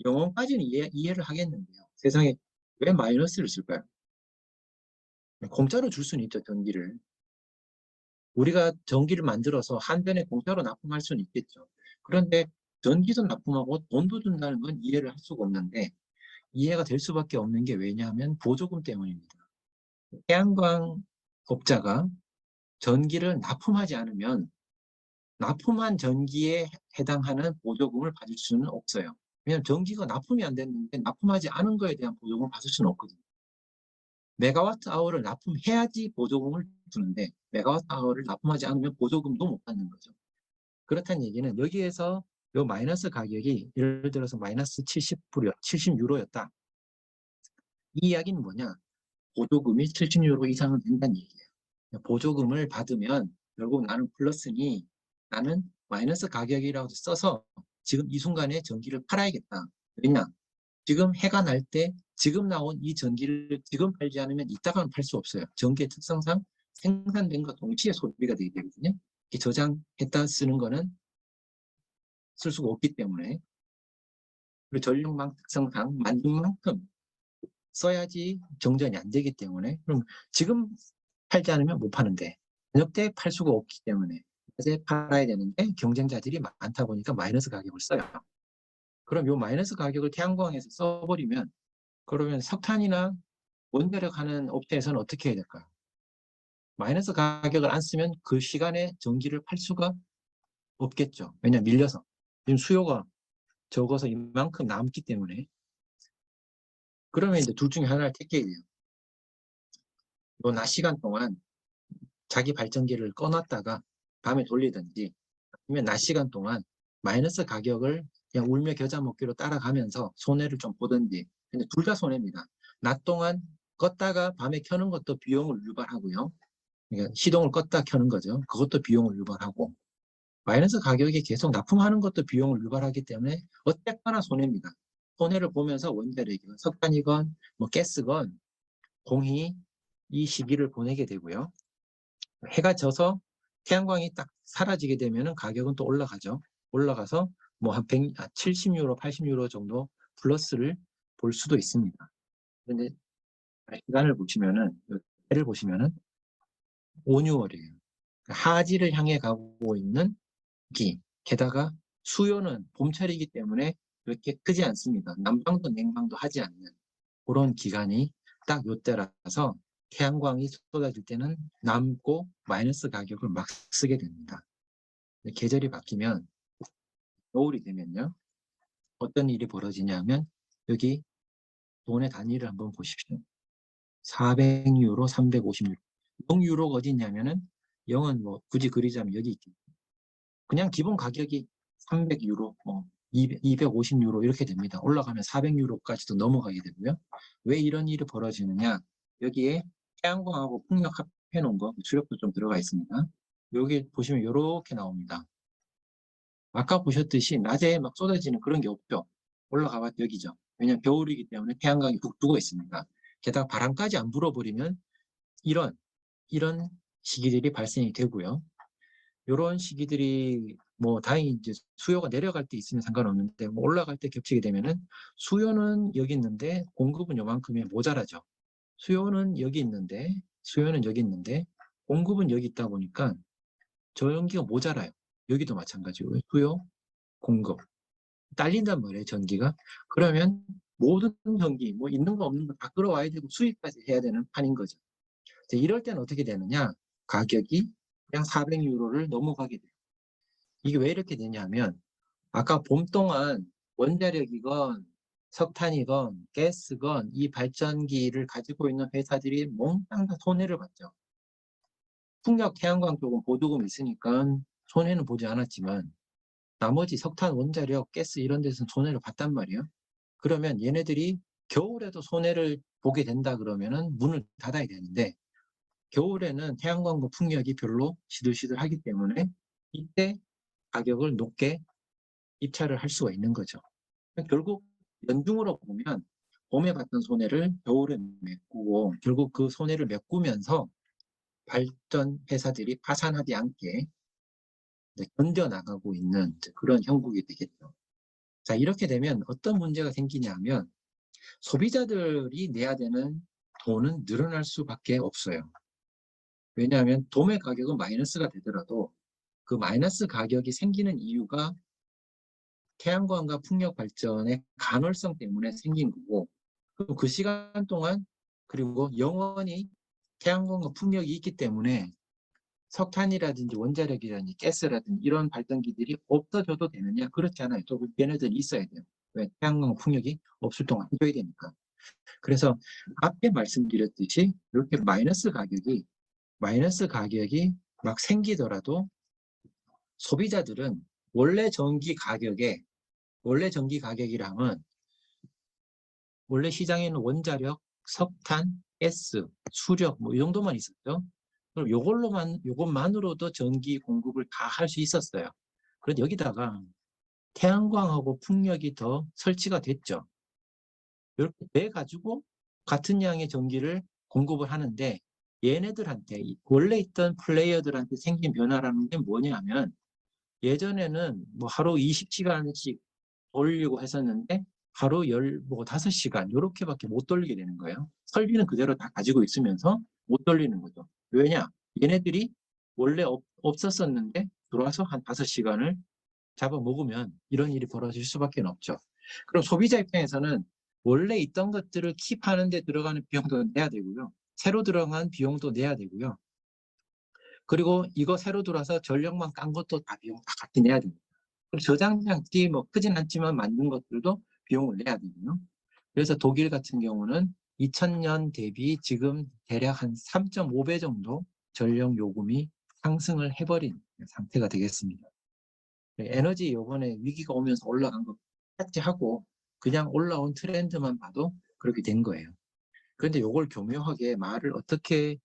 영혼까지는 이해를 하겠는데요. 세상에 왜 마이너스를 쓸까요? 공짜로 줄 수는 있죠, 전기를. 우리가 전기를 만들어서 한전에 공짜로 납품할 수는 있겠죠. 그런데 전기도 납품하고 돈도 준다는 건 이해를 할 수가 없는데 이해가 될 수밖에 없는 게 왜냐하면 보조금 때문입니다. 태양광 업자가 전기를 납품하지 않으면 납품한 전기에 해당하는 보조금을 받을 수는 없어요. 왜냐하면 전기가 납품이 안 됐는데 납품하지 않은 거에 대한 보조금을 받을 수는 없거든요. 메가와트 아워를 납품해야지 보조금을 주는데 메가와트 아워를 납품하지 않으면 보조금도 못 받는 거죠. 그렇다는 얘기는 여기에서 요 마이너스 가격이 예를 들어서 마이너스 70불, 70유로였다. 이 이야기는 뭐냐? 보조금이 70유로 이상은 된다는 얘기예요. 보조금을 받으면 결국 나는 플러스니 나는 마이너스 가격이라고 써서 지금 이 순간에 전기를 팔아야겠다. 왜냐? 지금 해가 날 때 지금 나온 이 전기를 지금 팔지 않으면 이따가는 팔 수 없어요. 전기의 특성상 생산된 것 동시에 소비가 되게 되거든요. 이렇게 저장했다 쓰는 거는 쓸 수가 없기 때문에 그리고 전력망 특성상 만든 만큼 써야지 정전이 안 되기 때문에 그럼 지금 팔지 않으면 못 파는데 저녁 때 팔 수가 없기 때문에 낮에 팔아야 되는데 경쟁자들이 많다 보니까 마이너스 가격을 써요. 그럼 이 마이너스 가격을 태양광에서 써버리면 그러면 석탄이나 원자력 하는 업체에서는 어떻게 해야 될까요? 마이너스 가격을 안 쓰면 그 시간에 전기를 팔 수가 없겠죠. 왜냐하면 밀려서. 지금 수요가 적어서 이만큼 남기 때문에. 그러면 이제 둘 중에 하나를 택해야 돼요. 요 낮 시간 동안 자기 발전기를 꺼놨다가 밤에 돌리든지 아니면 낮 시간 동안 마이너스 가격을 그냥 울며 겨자 먹기로 따라가면서 손해를 좀 보든지. 근데 둘 다 손해입니다. 낮 동안 껐다가 밤에 켜는 것도 비용을 유발하고요. 그러니까 시동을 껐다 켜는 거죠. 그것도 비용을 유발하고 마이너스 가격이 계속 납품하는 것도 비용을 유발하기 때문에 어쨌거나 손해입니다. 손해를 보면서 원자력이건 석탄이건 뭐 가스건 공히 이 시기를 보내게 되고요. 해가 져서 태양광이 딱 사라지게 되면 가격은 또 올라가죠. 올라가서 뭐 한 70유로, 80유로 정도 플러스를 볼 수도 있습니다. 그런데 시간을 보시면은, 해를 보시면은 5, 6월이에요. 하지를 향해 가고 있는 기. 게다가 수요는 봄철이기 때문에 그렇게 크지 않습니다. 난방도 냉방도 하지 않는 그런 기간이 딱 요때라서 태양광이 쏟아질 때는 남고 마이너스 가격을 막 쓰게 됩니다. 계절이 바뀌면 겨울이 되면요. 어떤 일이 벌어지냐면 여기 돈의 단위를 한번 보십시오. 400유로, 350유로. 0유로가 어디 있냐면은 0은 뭐 굳이 그리자면 여기 있겠죠. 그냥 기본 가격이 300유로, 뭐 250유로 이렇게 됩니다. 올라가면 400유로까지도 넘어가게 되고요. 왜 이런 일이 벌어지느냐? 여기에 태양광하고 풍력 합해 놓은 거, 주력도 좀 들어가 있습니다. 여기 보시면 이렇게 나옵니다. 아까 보셨듯이 낮에 막 쏟아지는 그런 게 없죠. 올라가봤 여기죠. 왜냐하면 겨울이기 때문에 태양광이 북 두고 있습니다. 게다가 바람까지 안 불어버리면 이런 시기들이 발생이 되고요. 이런 시기들이 뭐 다행히 이제 수요가 내려갈 때 있으면 상관없는데 뭐 올라갈 때 겹치게 되면은 수요는 여기 있는데 공급은 요만큼이 모자라죠. 수요는 여기 있는데 공급은 여기 있다 보니까 전기가 모자라요. 여기도 마찬가지고 수요, 공급 딸린단 말이에요. 전기가. 그러면 모든 전기 뭐 있는 거 없는 거 다 끌어와야 되고 수익까지 해야 되는 판인 거죠. 이럴 때는 어떻게 되느냐? 가격이 그냥 400유로를 넘어가게 돼요. 이게 왜 이렇게 되냐면 아까 봄 동안 원자력이건 석탄이건 가스건 이 발전기를 가지고 있는 회사들이 몽땅 다 손해를 봤죠. 풍력 태양광 쪽은 보조금이 있으니까 손해는 보지 않았지만 나머지 석탄, 원자력, 가스 이런 데서는 손해를 봤단 말이에요. 그러면 얘네들이 겨울에도 손해를 보게 된다 그러면은 문을 닫아야 되는데 겨울에는 태양광과 풍력이 별로 시들시들하기 때문에 이때 가격을 높게 입찰을 할 수가 있는 거죠. 결국 연중으로 보면 봄에 봤던 손해를 겨울에 메꾸고 결국 그 손해를 메꾸면서 발전 회사들이 파산하지 않게 견뎌나가고 있는 그런 형국이 되겠죠. 자, 이렇게 되면 어떤 문제가 생기냐면 소비자들이 내야 되는 돈은 늘어날 수밖에 없어요. 왜냐하면 도매 가격은 마이너스가 되더라도 그 마이너스 가격이 생기는 이유가 태양광과 풍력 발전의 간헐성 때문에 생긴 거고 그럼 그 시간 동안 그리고 영원히 태양광과 풍력이 있기 때문에 석탄이라든지 원자력이라든지 가스라든지 이런 발전기들이 없어져도 되느냐? 그렇지 않아요. 또 얘네들이 있어야 돼요. 왜? 태양광 풍력이 없을 동안 해줘야 되니까. 그래서 앞에 말씀드렸듯이 이렇게 마이너스 가격이 막 생기더라도 소비자들은 원래 전기 가격이라면 원래 시장에는 원자력, 석탄, 가스, 수력 뭐 이 정도만 있었죠. 그럼 요것만으로도 전기 공급을 다 할 수 있었어요. 그런데 여기다가 태양광하고 풍력이 더 설치가 됐죠. 이렇게 돼 가지고 같은 양의 전기를 공급을 하는데 얘네들한테 원래 있던 플레이어들한테 생긴 변화라는 게 뭐냐면 예전에는 뭐 하루 20시간씩 돌리고 했었는데 하루 5시간 이렇게밖에 못 돌리게 되는 거예요. 설비는 그대로 다 가지고 있으면서 못 돌리는 거죠. 왜냐? 얘네들이 원래 없었었는데 들어와서 한 5시간을 잡아먹으면 이런 일이 벌어질 수밖에 없죠. 그럼 소비자 입장에서는 원래 있던 것들을 킵하는 데 들어가는 비용도 내야 되고요. 새로 들어간 비용도 내야 되고요. 그리고 이거 새로 들어와서 전력만 깐 것도 다 비용 다 같이 내야 됩니다. 그리고 저장장치 뭐 크진 않지만 만든 것들도 비용을 내야 되고요. 그래서 독일 같은 경우는 2000년 대비 지금 대략 한 3.5배 정도 전력 요금이 상승을 해버린 상태가 되겠습니다. 에너지 요번에 위기가 오면서 올라간 거 캐치하고 그냥 올라온 트렌드만 봐도 그렇게 된 거예요. 그런데 요걸 교묘하게 말을 어떻게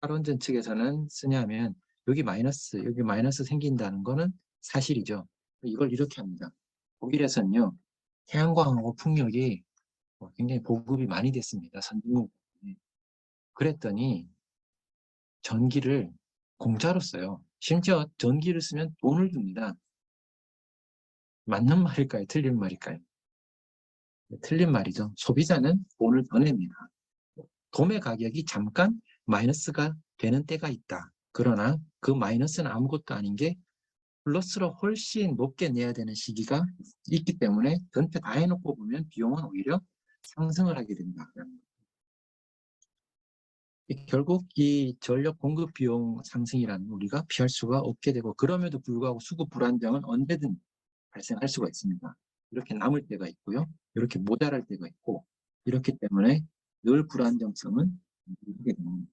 탈원전 측에서는 쓰냐면 여기 마이너스 생긴다는 거는 사실이죠. 이걸 이렇게 합니다. 독일에서는요. 태양광하고 풍력이 굉장히 보급이 많이 됐습니다. 선진국. 그랬더니 전기를 공짜로 써요. 심지어 전기를 쓰면 돈을 줍니다. 맞는 말일까요? 틀린 말일까요? 틀린 말이죠. 소비자는 돈을 더 냅니다. 도매 가격이 잠깐 마이너스가 되는 때가 있다. 그러나 그 마이너스는 아무것도 아닌 게 플러스로 훨씬 높게 내야 되는 시기가 있기 때문에 전체 다 해놓고 보면 비용은 오히려 상승을 하게 된다. 결국 이 전력 공급 비용 상승이라는 걸 우리가 피할 수가 없게 되고 그럼에도 불구하고 수급 불안정은 언제든 발생할 수가 있습니다. 이렇게 남을 때가 있고요. 이렇게 모자랄 때가 있고 이렇기 때문에 늘 불안정성은 있게 됩니다.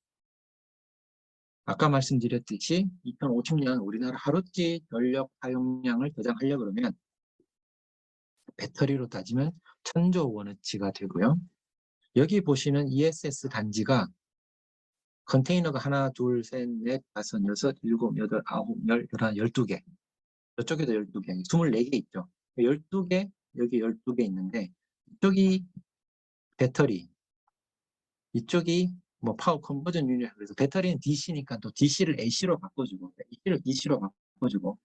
아까 말씀드렸듯이 2050년 우리나라 하루치 전력 사용량을 저장하려고 그러면 배터리로 따지면 1000조 원어치가 되고요. 여기 보시는 ESS 단지가 컨테이너가 하나, 둘, 셋, 넷, 다섯, 여섯, 일곱, 여덟, 아홉, 열, 열한, 12개. 저쪽에도 12개, 24개 있죠. 12개, 여기 12개 있는데 이쪽이 배터리, 이쪽이 뭐 파워 컨버전 유닛, 그래서 배터리는 DC니까 또 DC를 AC로 바꿔주고 AC를 DC로 바꿔주고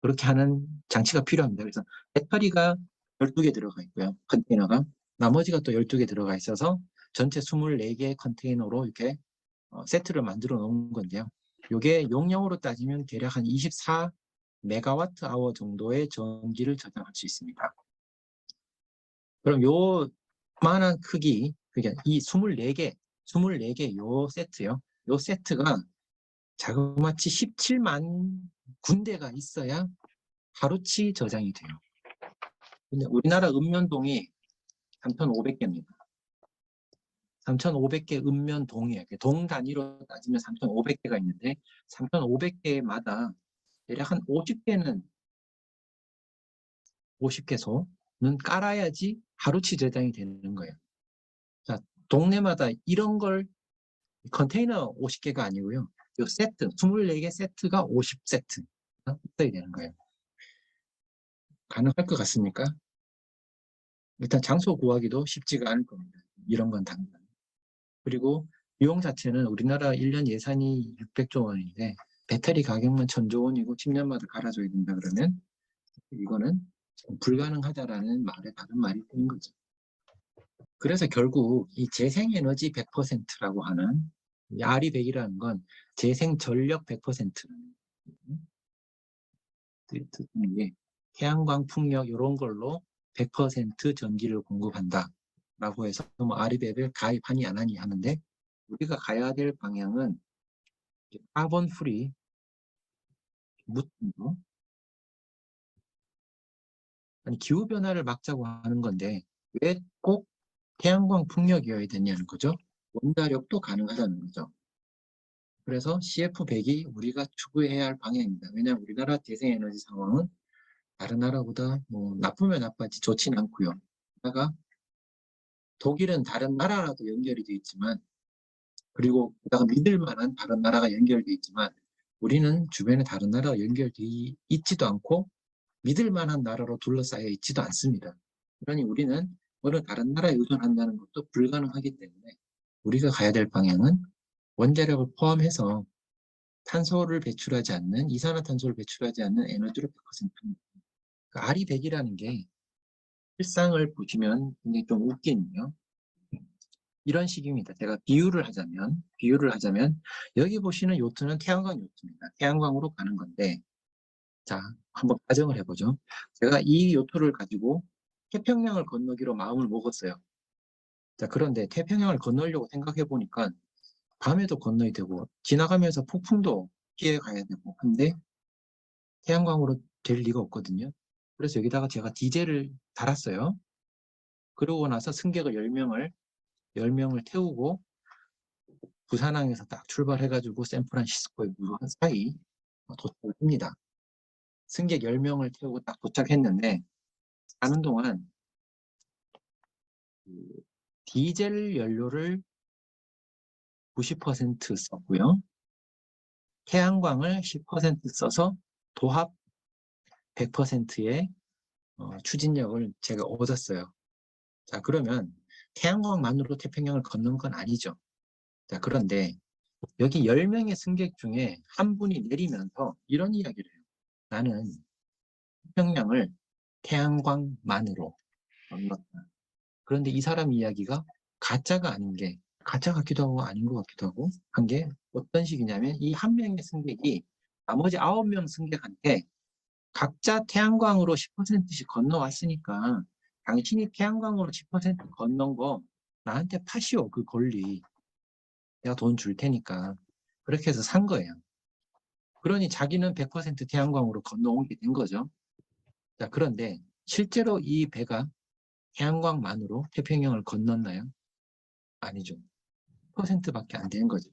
그렇게 하는 장치가 필요합니다. 그래서 배터리가 12개 들어가 있고요. 컨테이너가 나머지가 또 12개 들어가 있어서 전체 24개의 컨테이너로 이렇게 세트를 만들어 놓은 건데요. 이게 용량으로 따지면 대략 한 24 메가와트 아워 정도의 전기를 저장할 수 있습니다. 그럼 요만한 크기, 그게 이 24개 요 세트요. 요 세트가 자그마치 17만 군데가 있어야 하루치 저장이 돼요. 근데 우리나라 읍면동이 3,500개입니다. 3,500개 읍면동이에요. 동 단위로 따지면 3,500개가 있는데 3,500개마다 대략 한 50개는 50개소는 깔아야지 하루치 저장이 되는 거예요. 자, 동네마다 이런 걸 컨테이너 50개가 아니고요. 이 세트, 24개 세트가 50세트 있어야 되는 거예요. 가능할 것 같습니까? 일단 장소 구하기도 쉽지가 않을 겁니다. 이런 건 당장. 그리고 비용 자체는 우리나라 1년 예산이 600조 원인데 배터리 가격만 1,000조 원이고 10년마다 갈아줘야 된다 그러면 이거는 불가능하다라는 말에 다른 말이 되는 거죠. 그래서 결국 이 재생에너지 100%라고 하는 이 RE100이라는 건 재생전력 100%라는 게 태양광, 풍력 이런 걸로 100% 전기를 공급한다 라고 해서 뭐 RE100을 가입하니 안 하니 하는데 우리가 가야 될 방향은 카본 프리 무통으로 아니 기후 변화를 막자고 하는 건데 왜 꼭 태양광 풍력이어야 되냐는 거죠. 원자력도 가능하다는 거죠. 그래서 CF100이 우리가 추구해야 할 방향입니다. 왜냐하면 우리나라 재생에너지 상황은 다른 나라보다 뭐 나쁘면 나빠지 좋진 않고요. 게다가 독일은 다른 나라라도 연결이 돼 있지만 그리고 게다가 믿을 만한 다른 나라가 연결돼 있지만 우리는 주변에 다른 나라가 연결돼 있지도 않고 믿을 만한 나라로 둘러싸여 있지도 않습니다. 그러니 우리는 어느 다른 나라에 의존한다는 것도 불가능하기 때문에 우리가 가야 될 방향은 원자력을 포함해서 탄소를 배출하지 않는, 이산화탄소를 배출하지 않는 에너지로 100%입니다. 그러니까 RE100이라는 게 실상을 보시면 굉장히 좀 웃기는요. 이런 식입니다. 제가 비유를 하자면 여기 보시는 요트는 태양광 요트입니다. 태양광으로 가는 건데 자, 한번 가정을 해보죠. 제가 이 요트를 가지고 태평양을 건너기로 마음을 먹었어요. 자, 그런데 태평양을 건너려고 생각해 보니까 밤에도 건너야 되고 지나가면서 폭풍도 피해 가야 되고 근데 태양광으로 될 리가 없거든요. 그래서 여기다가 제가 디젤을 달았어요. 그러고 나서 승객을 10명을 태우고 부산항에서 딱 출발해가지고 샌프란시스코에 무한 사이 도착을 합니다. 승객 10명을 태우고 딱 도착했는데 가는 동안 디젤 연료를 90% 썼고요. 태양광을 10% 써서 도합 100%의 추진력을 제가 얻었어요. 자, 그러면 태양광만으로 태평양을 건넌 건 아니죠. 자, 그런데 여기 10명의 승객 중에 한 분이 내리면서 이런 이야기를 해요. 나는 태평양을 태양광만으로 건넜다. 그런데 이 사람 이야기가 가짜가 아닌 게 가짜 같기도 하고 아닌 것 같기도 하고 한 게 어떤 식이냐면 이 한 명의 승객이 나머지 9명 승객한테 각자 태양광으로 10%씩 건너왔으니까 당신이 태양광으로 10% 건넌 거 나한테 파시오 그 권리 내가 돈 줄 테니까 그렇게 해서 산 거예요. 그러니 자기는 100% 태양광으로 건너오게 된 거죠. 자, 그런데 실제로 이 배가 태양광만으로 태평양을 건넜나요? 아니죠. 10%밖에 안 되는 거죠.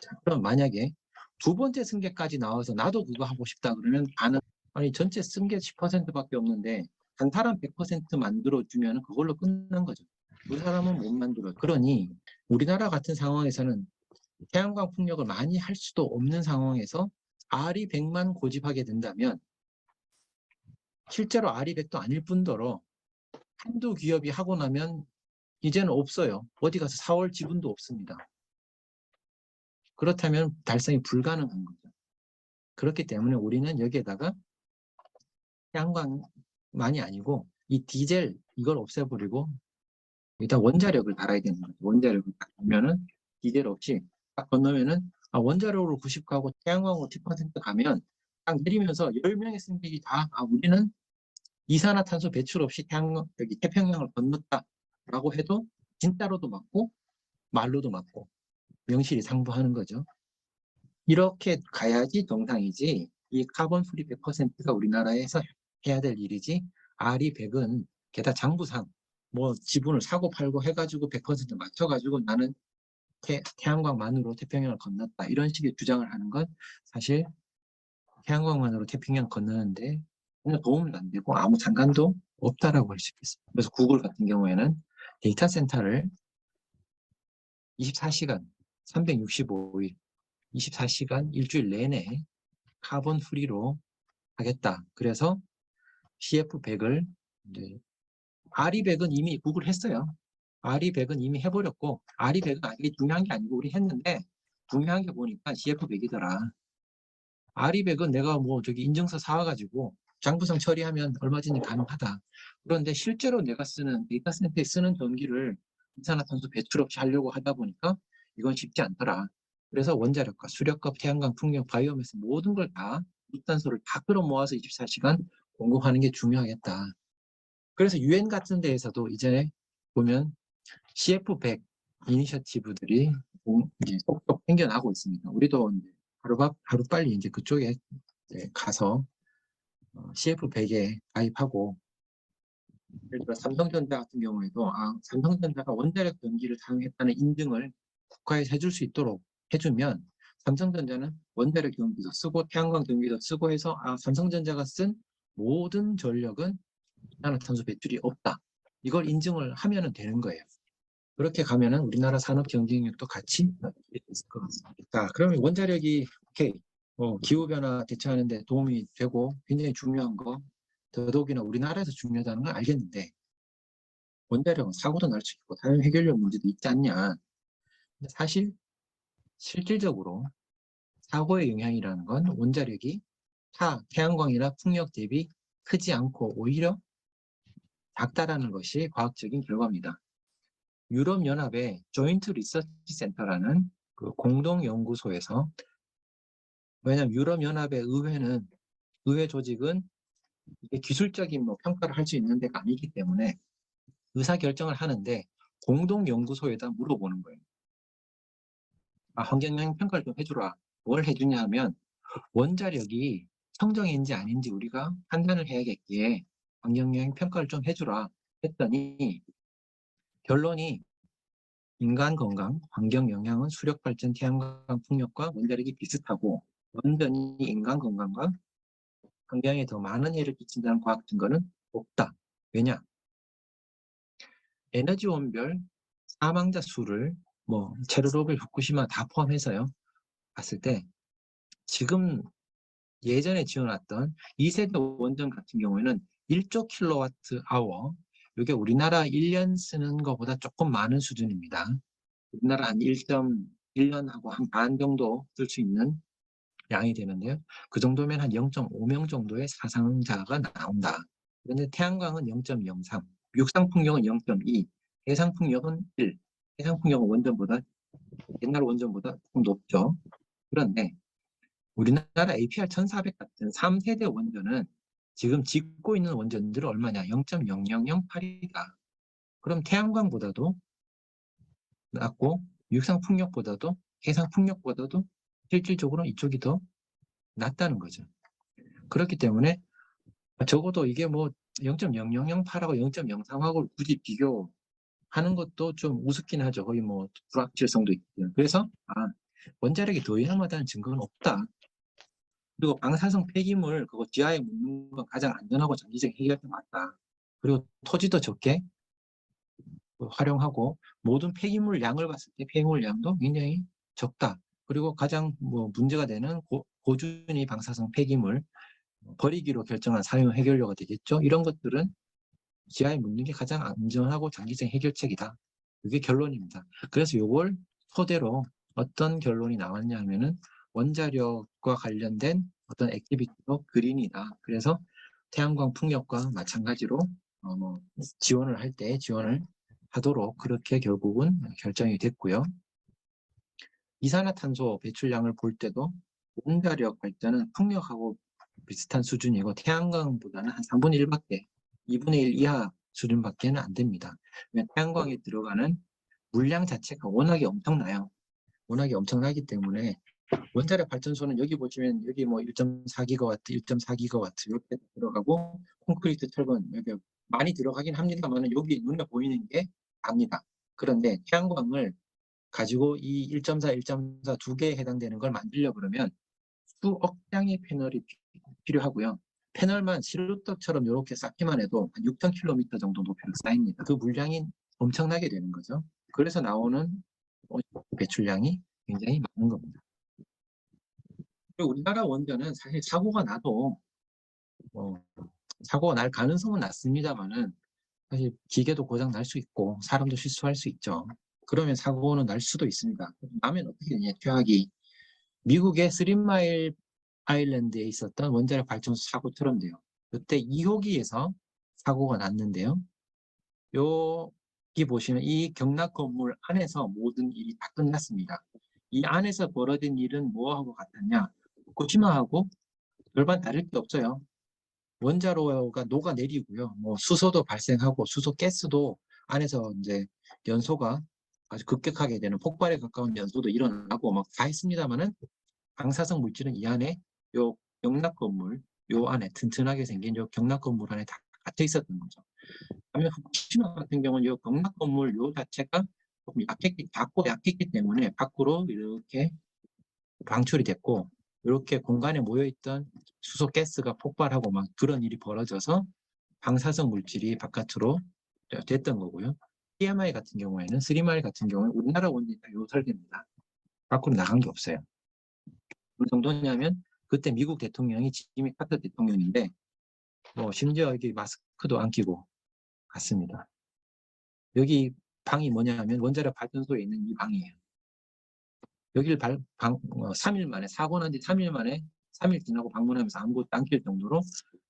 자, 그럼 만약에 두 번째 승객까지 나와서 나도 그거 하고 싶다 그러면 반은 아니 전체 승객 10%밖에 없는데 한 사람 100% 만들어주면 그걸로 끝난 거죠. 두 사람은 못 만들어요. 그러니 우리나라 같은 상황에서는 태양광 풍력을 많이 할 수도 없는 상황에서 RE100만 고집하게 된다면 실제로 RE100도 아닐 뿐더러 한두 기업이 하고 나면 이제는 없어요. 어디 가서 4월 지분도 없습니다. 그렇다면 달성이 불가능한 거죠. 그렇기 때문에 우리는 여기에다가 태양광만이 아니고 이 디젤 이걸 없애버리고 일단 원자력을 달아야 되는 거죠. 원자력을 딱 보면은 디젤 없이 딱 건너면은 원자력으로 90 가고 태양광으로 10% 가면 딱 내리면서 10명의 승객이 다 우리는 이산화탄소 배출 없이 여기 태평양을 건넜다라고 해도 진짜로도 맞고 말로도 맞고 명실이 상부하는 거죠. 이렇게 가야지 정상이지 이 카본 프리 100%가 우리나라에서 해야 될 일이지 RE100은 게다가 장부상 뭐 지분을 사고 팔고 해가지고 100% 맞춰가지고 나는 태양광만으로 태평양을 건넜다 이런 식의 주장을 하는 건 사실 태양광만으로 태평양 건너는데 전혀 도움도 안 되고 아무 상관도 없다라고 할 수 있겠습니다. 그래서 구글 같은 경우에는 데이터 센터를 24시간 365일 24시간 일주일 내내 카본 프리로 하겠다. 그래서 CF100을 RE100은 이미 구글 했어요. RE100은 이미 해버렸고 RE100은 이게 중요한 게 아니고 우리 했는데 중요한 게 보니까 CF100이더라. RE100은 내가 뭐 저기 인증서 사와가지고 장부상 처리하면 얼마든지 가능하다. 그런데 실제로 내가 쓰는 데이터 센터에 쓰는 전기를 이산화탄소 배출 없이 하려고 하다 보니까 이건 쉽지 않더라. 그래서 원자력과 수력과 태양광, 풍력, 바이오매스 모든 걸 다 물탄소를 다 끌어모아서 24시간 공급하는 게 중요하겠다. 그래서 유엔 같은 데에서도 이제 보면 CF100 이니셔티브들이 이제 똑똑 생겨나고 있습니다. 우리도 하루빨리 이제 그쪽에 이제 가서 CF100에 가입하고 예를 들어 삼성전자 같은 경우에도 삼성전자가 원자력 전기를 사용했다는 인증을 국가에서 해줄 수 있도록 해주면 삼성전자는 원자력 전기도 쓰고 태양광 전기도 쓰고 해서 삼성전자가 쓴 모든 전력은 이산화탄소 배출이 없다. 이걸 인증을 하면 되는 거예요. 그렇게 가면은 우리나라 산업 경쟁력도 같이 있을 것 같습니다. 자, 그러면 원자력이 오케이. 기후변화 대처하는 데 도움이 되고 굉장히 중요한 거 더더욱이나 우리나라에서 중요하다는 걸 알겠는데 원자력은 사고도 날 수 있고 다른 해결력 문제도 있지 않냐. 근데 사실 실질적으로 사고의 영향이라는 건 원자력이 태양광이나 풍력 대비 크지 않고 오히려 작다라는 것이 과학적인 결과입니다. 유럽연합의 조인트 리서치 센터라는 그 공동연구소에서 왜냐하면 유럽연합의 의회 조직은 이게 기술적인 평가를 할 수 있는 데가 아니기 때문에 의사결정을 하는데 공동연구소에다 물어보는 거예요. 환경영향 평가를 좀 해주라. 뭘 해주냐 하면 원자력이 청정인지 아닌지 우리가 판단을 해야겠기에 환경영향 평가를 좀 해주라 했더니 결론이 인간 건강, 환경 영향은 수력 발전, 태양광 풍력과 원자력이 비슷하고 완전히 인간 건강과 환경에 더 많은 해를 끼친다는 과학 증거는 없다. 왜냐? 에너지원별 사망자 수를 체르노빌, 후쿠시마 다 포함해서요. 봤을 때 지금 예전에 지어놨던 2세대 원전 같은 경우에는 1조 킬로와트 아워, 이게 우리나라 1년 쓰는 것보다 조금 많은 수준입니다. 우리나라 한 1.1년하고 한 반 정도 쓸 수 있는 양이 되는데요. 그 정도면 한 0.5명 정도의 사상자가 나온다. 그런데 태양광은 0.03, 육상풍력은 0.2, 해상풍력은 1. 해상풍력은 옛날 원전보다 조금 높죠. 그런데 우리나라 APR 1400 같은 3세대 원전은 지금 짓고 있는 원전들은 얼마냐? 0.0008이다. 그럼 태양광보다도 낮고 육상풍력보다도 해상풍력보다도 실질적으로 이쪽이 더 낫다는 거죠. 그렇기 때문에 적어도 이게 0.0008하고 0.03하고 굳이 비교하는 것도 좀 우습긴 하죠. 거의 불확실성도 있고요. 그래서 원자력이 더 위험하다는 증거는 없다. 그리고 방사성 폐기물 그거 지하에 묻는 건 가장 안전하고 장기적 해결이 맞다. 그리고 토지도 적게 활용하고 모든 폐기물 양을 봤을 때 폐기물 양도 굉장히 적다. 그리고 가장 문제가 되는 고준위 방사성 폐기물 버리기로 결정한 사용 해결료가 되겠죠. 이런 것들은 지하에 묻는 게 가장 안전하고 장기적 해결책이다. 그게 결론입니다. 그래서 이걸 토대로 어떤 결론이 나왔냐 하면은 원자력과 관련된 어떤 액티비티도 그린이다. 그래서 태양광 풍력과 마찬가지로 지원을 할 때 지원을 하도록 그렇게 결국은 결정이 됐고요. 이산화탄소 배출량을 볼 때도 원자력 발전은 풍력하고 비슷한 수준이고 태양광보다는 한 3분의 1밖에 2분의 1 이하 수준밖에는 안 됩니다. 태양광에 들어가는 물량 자체가 워낙에 엄청나요. 워낙에 엄청나기 때문에 원자력 발전소는 여기 보시면 여기 뭐 1.4기가와트, 1.4기가와트 이렇게 들어가고 콘크리트 철근 여기 많이 들어가긴 합니다만 여기 눈에 보이는 게 압니다. 그런데 태양광을 가지고 이 1.4, 1.4 두 개에 해당되는 걸 만들려고 그러면 수억 장의 패널이 필요하고요. 패널만 시루떡처럼 이렇게 쌓기만 해도 한 6,000km 정도 높이로 쌓입니다. 그 물량이 엄청나게 되는 거죠. 그래서 나오는 배출량이 굉장히 많은 겁니다. 그리고 우리나라 원전은 사실 사고가 나도 사고가 날 가능성은 낮습니다만은 사실 기계도 고장 날 수 있고 사람도 실수할 수 있죠. 그러면 사고는 날 수도 있습니다. 나면 어떻게 되냐? 최악이 미국의 3마일 아일랜드에 있었던 원자력 발전소 사고처럼 돼요. 그때 2호기에서 사고가 났는데요. 여기 보시면 이 경락 건물 안에서 모든 일이 다 끝났습니다. 이 안에서 벌어진 일은 뭐하고 같았냐? 후쿠시마하고 별반 다를 게 없어요. 원자로가 녹아내리고요. 뭐 수소도 발생하고 수소 가스도 안에서 이제 연소가 아주 급격하게 되는 폭발에 가까운 연소도 일어나고 막 다 했습니다만은 방사성 물질은 이 안에 요 경락 건물 요 안에 튼튼하게 생긴 요 경락 건물 안에 다 갇혀 있었던 거죠. 그러면 후쿠시마 같은 경우는 요 경락 건물 요 자체가 조금 작고 약했기 때문에 밖으로 이렇게 방출이 됐고 이렇게 공간에 모여있던 수소 가스가 폭발하고 막 그런 일이 벌어져서 방사성 물질이 바깥으로 됐던 거고요. TMI 같은 경우에는 3마일 같은 경우는 우리나라 원전이 요 설계입니다. 밖으로 나간 게 없어요. 어느 정도냐면 그때 미국 대통령이 지미 카터 대통령인데 심지어 여기 마스크도 안 끼고 갔습니다. 여기 방이 뭐냐면 원자력 발전소에 있는 이 방이에요. 여기를 3일 만에 사고 난 지 3일 만에 3일 지나고 방문하면서 아무것도 안 낄 정도로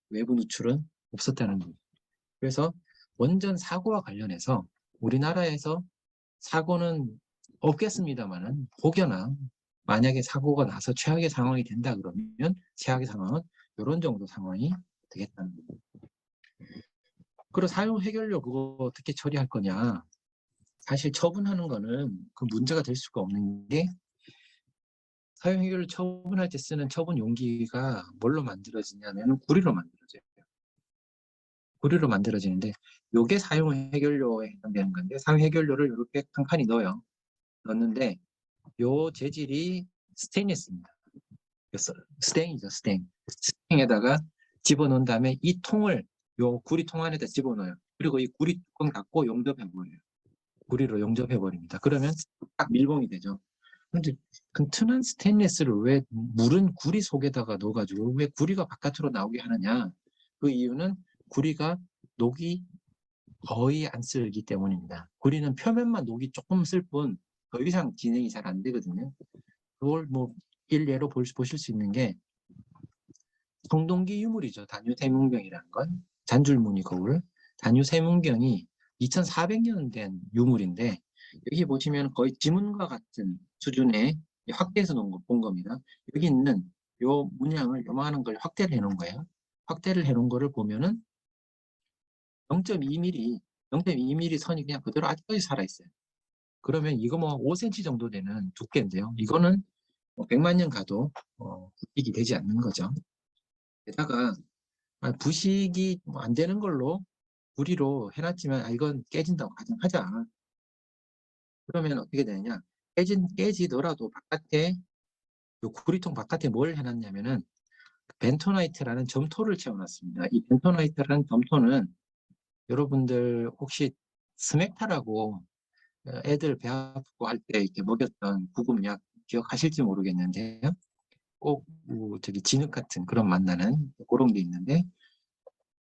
외부 누출은 없었다는 거예요. 그래서 원전 사고와 관련해서 우리나라에서 사고는 없겠습니다만은 혹여나 만약에 사고가 나서 최악의 상황이 된다 그러면 최악의 상황은 이런 정도 상황이 되겠다는 거예요. 그리고 사용 해결료 그거 어떻게 처리할 거냐? 사실 처분하는 거는 그 문제가 될 수가 없는 게 사용 해결료 처분할 때 쓰는 처분 용기가 뭘로 만들어지냐면 구리로 만들어져요. 구리로 만들어지는데 이게 사용 해결료에 해당되는 건데 사용 해결료를 이렇게 칸칸이 넣어요. 넣는데 요 재질이 스테인리스입니다. 스탱이죠, 스탱. 스탱에다가 집어넣은 다음에 이 통을 요 구리통 안에다 집어넣어요. 그리고 이 구리 뚜껑 닫고 용접해버려요. 구리로 용접해버립니다. 그러면 딱 밀봉이 되죠. 근데 튼튼한 스테인리스를 왜 물은 구리 속에다가 넣어가지고 왜 구리가 바깥으로 나오게 하느냐? 그 이유는 구리가 녹이 거의 안 쓸기 때문입니다. 구리는 표면만 녹이 조금 쓸 뿐 더 이상 진행이 잘 안 되거든요. 그걸 뭐 일례로 보실 수 있는 게 성동기 유물이죠. 단유세문경이라는 건 잔줄무늬 거울. 단유세문경이 2400년 된 유물인데 여기 보시면 거의 지문과 같은 수준의 확대해서 본 겁니다. 여기 있는 요 문양을 요만한 걸 확대를 해놓은 거예요. 확대를 해놓은 거를 보면은 0.2mm 선이 그냥 그대로 아직까지 살아있어요. 그러면 이거 뭐 5cm 정도 되는 두께인데요. 이거는 100만 년 가도 부식이 되지 않는 거죠. 게다가 부식이 안 되는 걸로 구리로 해놨지만 이건 깨진다고 가정하자. 그러면 어떻게 되느냐? 깨지더라도 바깥에 요 구리통 바깥에 뭘 해놨냐면은 벤토나이트라는 점토를 채워놨습니다. 이 벤토나이트라는 점토는 여러분들 혹시 스맥타라고 애들 배 아프고 할 때 이렇게 먹였던 구급약 기억하실지 모르겠는데요. 꼭 저기 진흙 같은 그런 맛 나는 그런 게 있는데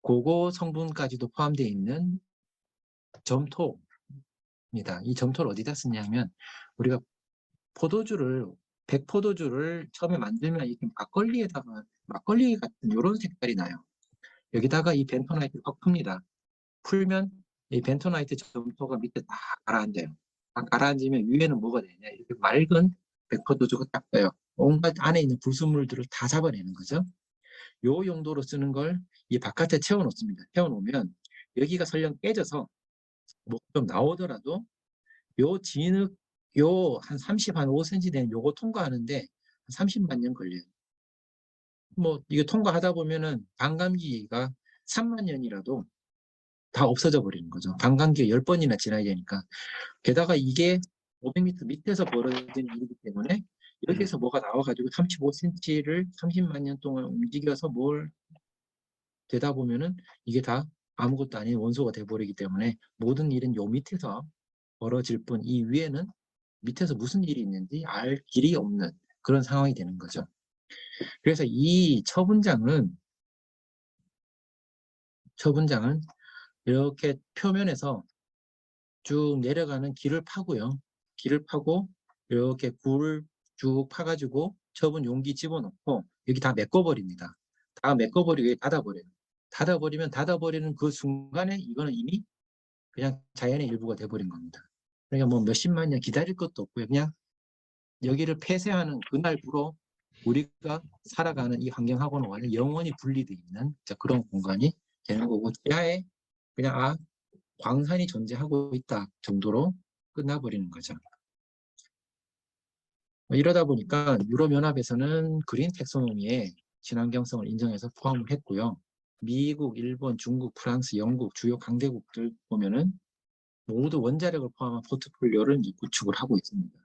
그거 성분까지도 포함되어 있는 점토 이 점토를 어디다 쓰냐면 우리가 포도주를 백포도주를 처음에 만들면 이렇게 막걸리에다가 막걸리 같은 이런 색깔이 나요. 여기다가 이 벤토나이트를 확 풉니다. 풀면 이 벤토나이트 점토가 밑에 딱 가라앉아요. 딱 가라앉으면 위에는 뭐가 되냐? 이렇게 맑은 백포도주가 딱 떠요. 온갖 안에 있는 불순물들을 다 잡아내는 거죠. 요 용도로 쓰는 걸 이 바깥에 채워놓습니다. 채워놓으면 여기가 설령 깨져서 뭐 좀 나오더라도 요 진흙 요 한 5cm 되는 요거 통과하는데 한 30만 년 걸려요. 뭐 이게 통과하다 보면은 반감기가 3만 년이라도 다 없어져 버리는 거죠. 반감기가 10번이나 지나야 되니까. 게다가 이게 500m 밑에서 벌어지는 일이기 때문에 여기에서 뭐가 나와가지고 35cm를 30만 년 동안 움직여서 뭘 되다 보면은 이게 다 아무것도 아닌 원소가 돼버리기 때문에 모든 일은 요 밑에서 벌어질 뿐 이 위에는 밑에서 무슨 일이 있는지 알 길이 없는 그런 상황이 되는 거죠. 그래서 이 처분장은 이렇게 표면에서 쭉 내려가는 길을 파고요. 길을 파고 이렇게 굴을 쭉 파가지고 처분 용기 집어넣고 여기 다 메꿔버립니다. 다 메꿔버리고 닫아버려요. 닫아버리는 그 순간에 이거는 이미 그냥 자연의 일부가 돼버린 겁니다. 그러니까 뭐 몇십만 년 기다릴 것도 없고요. 그냥 여기를 폐쇄하는 그날부로 우리가 살아가는 이 환경하고는 완전 영원히 분리되어 있는 그런 공간이 되는 거고 지하에 그냥 광산이 존재하고 있다 정도로 끝나버리는 거죠. 이러다 보니까 유럽연합에서는 그린 텍소노미에 친환경성을 인정해서 포함을 했고요. 미국, 일본, 중국, 프랑스, 영국 주요 강대국들 보면은 모두 원자력을 포함한 포트폴리오를 구축을 하고 있습니다.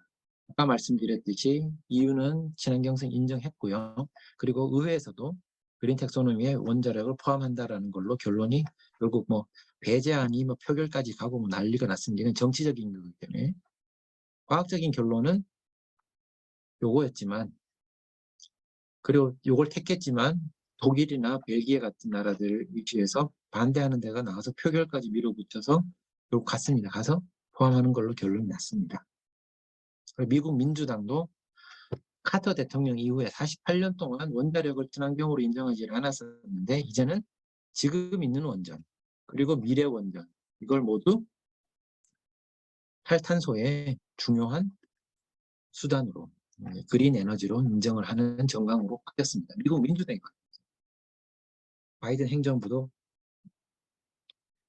아까 말씀드렸듯이 EU는 친환경성 인정했고요. 그리고 의회에서도 그린 텍소노미에 원자력을 포함한다라는 걸로 결론이 결국 뭐 배제안이 뭐 표결까지 가고 뭐 난리가 났습니다. 이건 정치적인 거기 때문에 과학적인 결론은 요거였지만 그리고 요걸 택했지만 독일이나 벨기에 같은 나라들 위치에서 반대하는 데가 나와서 표결까지 밀어붙여서 결국 갔습니다. 가서 포함하는 걸로 결론이 났습니다. 미국 민주당도 카터 대통령 이후에 48년 동안 원자력을 친환경으로 인정하지 않았었는데 이제는 지금 있는 원전 그리고 미래 원전 이걸 모두 탈탄소의 중요한 수단으로 그린 에너지로 인정을 하는 정강으로 바뀌었습니다. 미국 민주당이 바이든 행정부도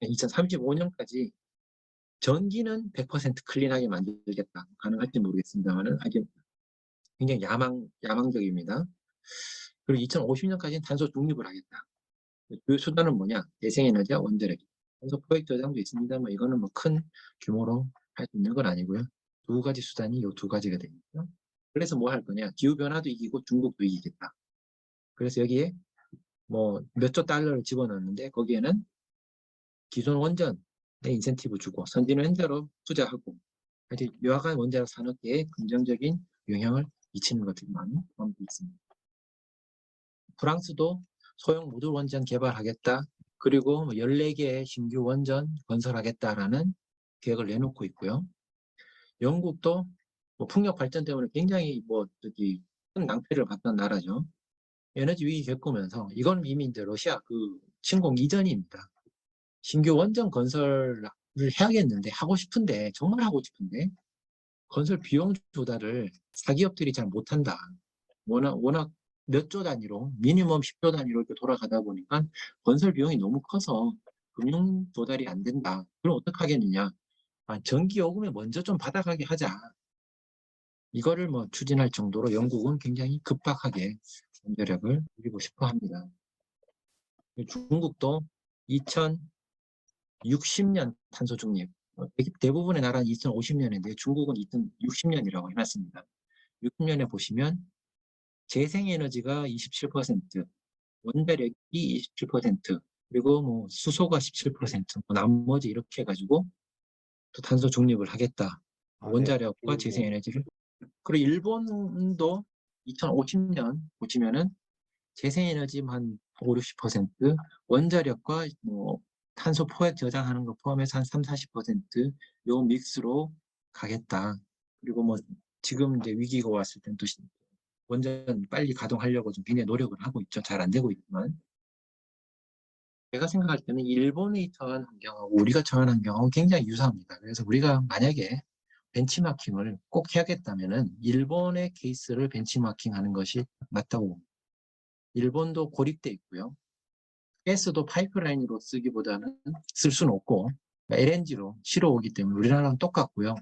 2035년까지 전기는 100% 클린하게 만들겠다. 가능할지 모르겠습니다만 아직 굉장히 야망적입니다. 그리고 2050년까지는 탄소 중립을 하겠다. 그 수단은 뭐냐? 재생에너지와 원자력. 탄소 포획 저장도 있습니다. 뭐 이거는 뭐 큰 규모로 할 수 있는 건 아니고요. 두 가지 수단이 이 두 가지가 됩니다. 그래서 뭐 할 거냐? 기후 변화도 이기고 중국도 이기겠다. 그래서 여기에 뭐 몇 조 달러를 집어넣는데 거기에는 기존 원전에 인센티브 주고 선진 원자로 투자하고 하여튼 유화관 원자력 산업계에 긍정적인 영향을 미치는 것들이 많이 포함되어 있습니다. 프랑스도 소형 모듈 원전 개발하겠다. 그리고 14개의 신규 원전 건설하겠다라는 계획을 내놓고 있고요. 영국도 뭐 풍력 발전 때문에 굉장히 큰 낭패를 봤던 나라죠. 에너지 위기 겪으면서 이건 이미 이제 러시아 그 침공 이전입니다. 신규 원전 건설을 해야겠는데 정말 하고 싶은데 건설 비용 조달을 사기업들이 잘 못한다. 워낙 몇 조 단위로 미니멈 10조 단위로 이렇게 돌아가다 보니까 건설 비용이 너무 커서 금융 조달이 안 된다. 그럼 어떡하겠느냐? 전기 요금에 먼저 좀 받아가게 하자. 이거를 뭐 추진할 정도로 영국은 굉장히 급박하게 원자력을 누리고 싶어 합니다. 중국도 2060년 탄소 중립. 대부분의 나라는 2050년인데 중국은 2060년이라고 해놨습니다. 60년에 보시면 재생에너지가 27%, 원자력이 27%, 그리고 뭐 수소가 17%, 나머지 이렇게 해가지고 또 탄소 중립을 하겠다. 원자력과 재생에너지를. 그리고 일본도 2050년 보시면은 재생에너지 한 5, 60%, 원자력과 뭐 탄소 포획 저장하는 거 포함해서 한 30-40% 믹스로 가겠다. 그리고 뭐 지금 이제 위기가 왔을 때는 또 원전 빨리 가동하려고 좀 굉장히 노력을 하고 있죠. 잘 안 되고 있지만. 제가 생각할 때는 일본이 처한 환경하고 우리가 처한 환경하고 굉장히 유사합니다. 그래서 우리가 만약에 벤치마킹을 꼭 해야겠다면은 일본의 케이스를 벤치마킹하는 것이 맞다고 봅니다. 일본도 고립돼 있고요. 가스도 파이프라인으로 쓰기보다는 쓸 수는 없고 LNG로 실어 오기 때문에 우리나라랑 똑같고요.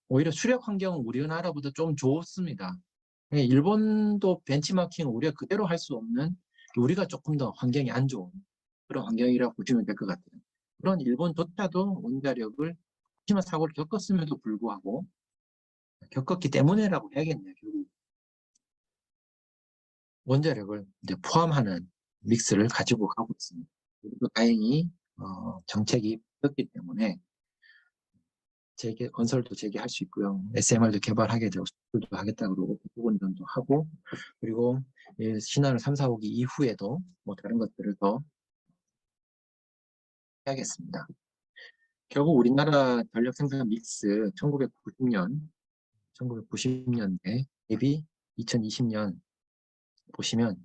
오히려 수력 환경은 우리나라보다 좀 좋습니다. 일본도 벤치마킹을 우리가 그대로 할 수 없는, 우리가 조금 더 환경이 안 좋은 그런 환경이라고 보시면 될 것 같아요. 그런 일본조차도 원자력을 심한 사고를 겪었음에도 불구하고, 겪었기 때문에라고 해야겠네요. 결국 원자력을 이제 포함하는 믹스를 가지고 가고 있습니다. 그리고 다행히 정책이 바뀌었기 때문에 건설도 재개할 수 있고요. SMR도 개발하게 되고 수출도 하겠다 그러고 부분전도 하고, 그리고 신한울 3, 4호기 이후에도 뭐 다른 것들을 더 해야겠습니다. 결국 우리나라 전력 생산 믹스 1990년대 대비 2020년 보시면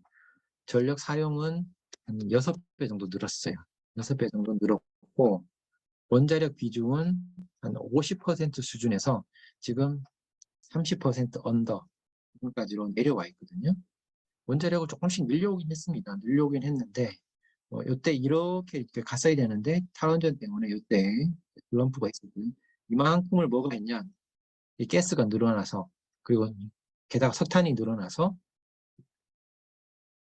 전력 사용은 한 6배 정도 늘었어요. 6배 정도 늘었고, 원자력 비중은 한 50% 수준에서 지금 30% 언더까지로 내려와 있거든요. 원자력을 조금씩 늘려오긴 했습니다. 늘려오긴 했는데 이때 이렇게 갔어야 되는데 탈원전 때문에 이때 슬럼프가 있었거든요. 이만큼을 뭐가 했냐, 이 가스가 늘어나서, 그리고 게다가 석탄이 늘어나서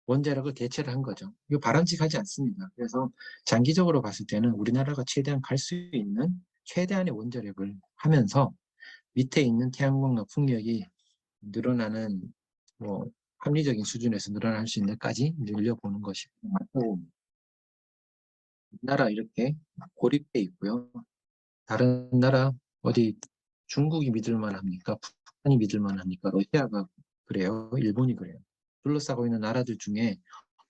원자력을 대체를 한 거죠. 이거 바람직하지 않습니다. 그래서 장기적으로 봤을 때는 우리나라가 최대한 갈 수 있는 최대한의 원자력을 하면서 밑에 있는 태양광과 풍력이 늘어나는 뭐 합리적인 수준에서 늘어날 수 있는 데까지 늘려보는 것이 맞다고. 나라 이렇게 고립돼 있고요. 다른 나라 어디 중국이 믿을만 합니까? 북한이 믿을만 합니까? 러시아가 그래요? 일본이 그래요? 둘러싸고 있는 나라들 중에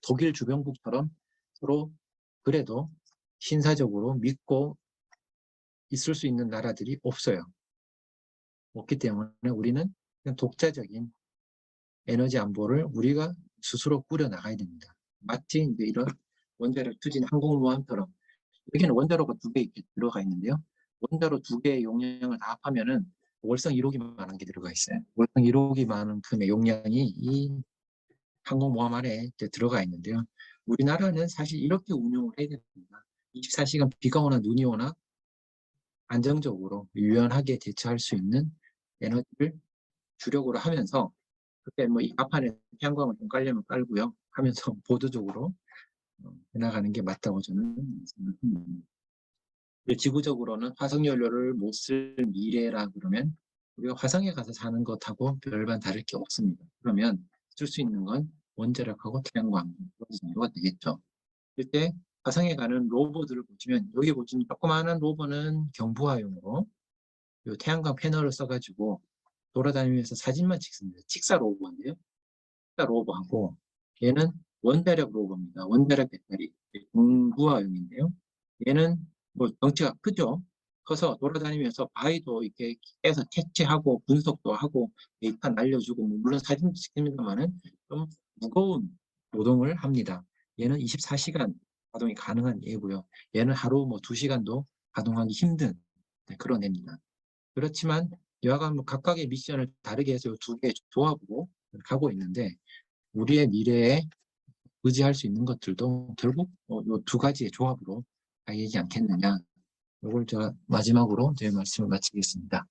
독일 주변국처럼 서로 그래도 신사적으로 믿고 있을 수 있는 나라들이 없어요. 없기 때문에 우리는 그냥 독자적인 에너지 안보를 우리가 스스로 꾸려 나가야 됩니다. 마치 이제 이런 원자력 추진 항공모함처럼 여기는 원자로가 2개 이렇게 들어가 있는데요. 원자로 2개의 용량을 다 합하면은 월성 1호기만한 게 들어가 있어요. 월성 1호기만큼의 용량이 이 항공모함 안에 이제 들어가 있는데요. 우리나라는 사실 이렇게 운용을 해야 됩니다. 24시간 비가 오나 눈이 오나 안정적으로 유연하게 대처할 수 있는 에너지를 주력으로 하면서, 그때 뭐 이 앞판에 태양광을 좀 깔려면 깔고요 하면서 보조적으로 해나가는 게 맞다고 저는 생각합니다. 지구적으로는 화석연료를 못 쓸 미래라 그러면 우리가 화성에 가서 사는 것하고 별반 다를 게 없습니다. 그러면 쓸 수 있는 건 원자력하고 태양광 정도가 되겠죠. 이때 화성에 가는 로버들을 보시면, 여기 보시면 조그마한 로버는 경부화용으로 이 태양광 패널을 써가지고 돌아다니면서 사진만 찍습니다. 직사 로버인데요. 직사 로버하고 얘는 원자력 로버입니다. 원자력 배터리 경부화용인데요. 얘는 뭐 덩치가 크죠. 커서 돌아다니면서 바위도 이렇게 깨서 채취하고 분석도 하고 데이터 날려주고, 물론 사진도 찍힙니다만은 좀 무거운 노동을 합니다. 얘는 24시간 가동이 가능한 애고요. 얘는 하루 뭐 2시간도 가동하기 힘든 그런 애입니다. 그렇지만 여하간 뭐 각각의 미션을 다르게 해서 2개의 조합으로 가고 있는데, 우리의 미래에 의지할 수 있는 것들도 결국 이 2가지의 조합으로 가야 되지 않겠느냐. 이걸 제가 마지막으로 제 말씀을 마치겠습니다.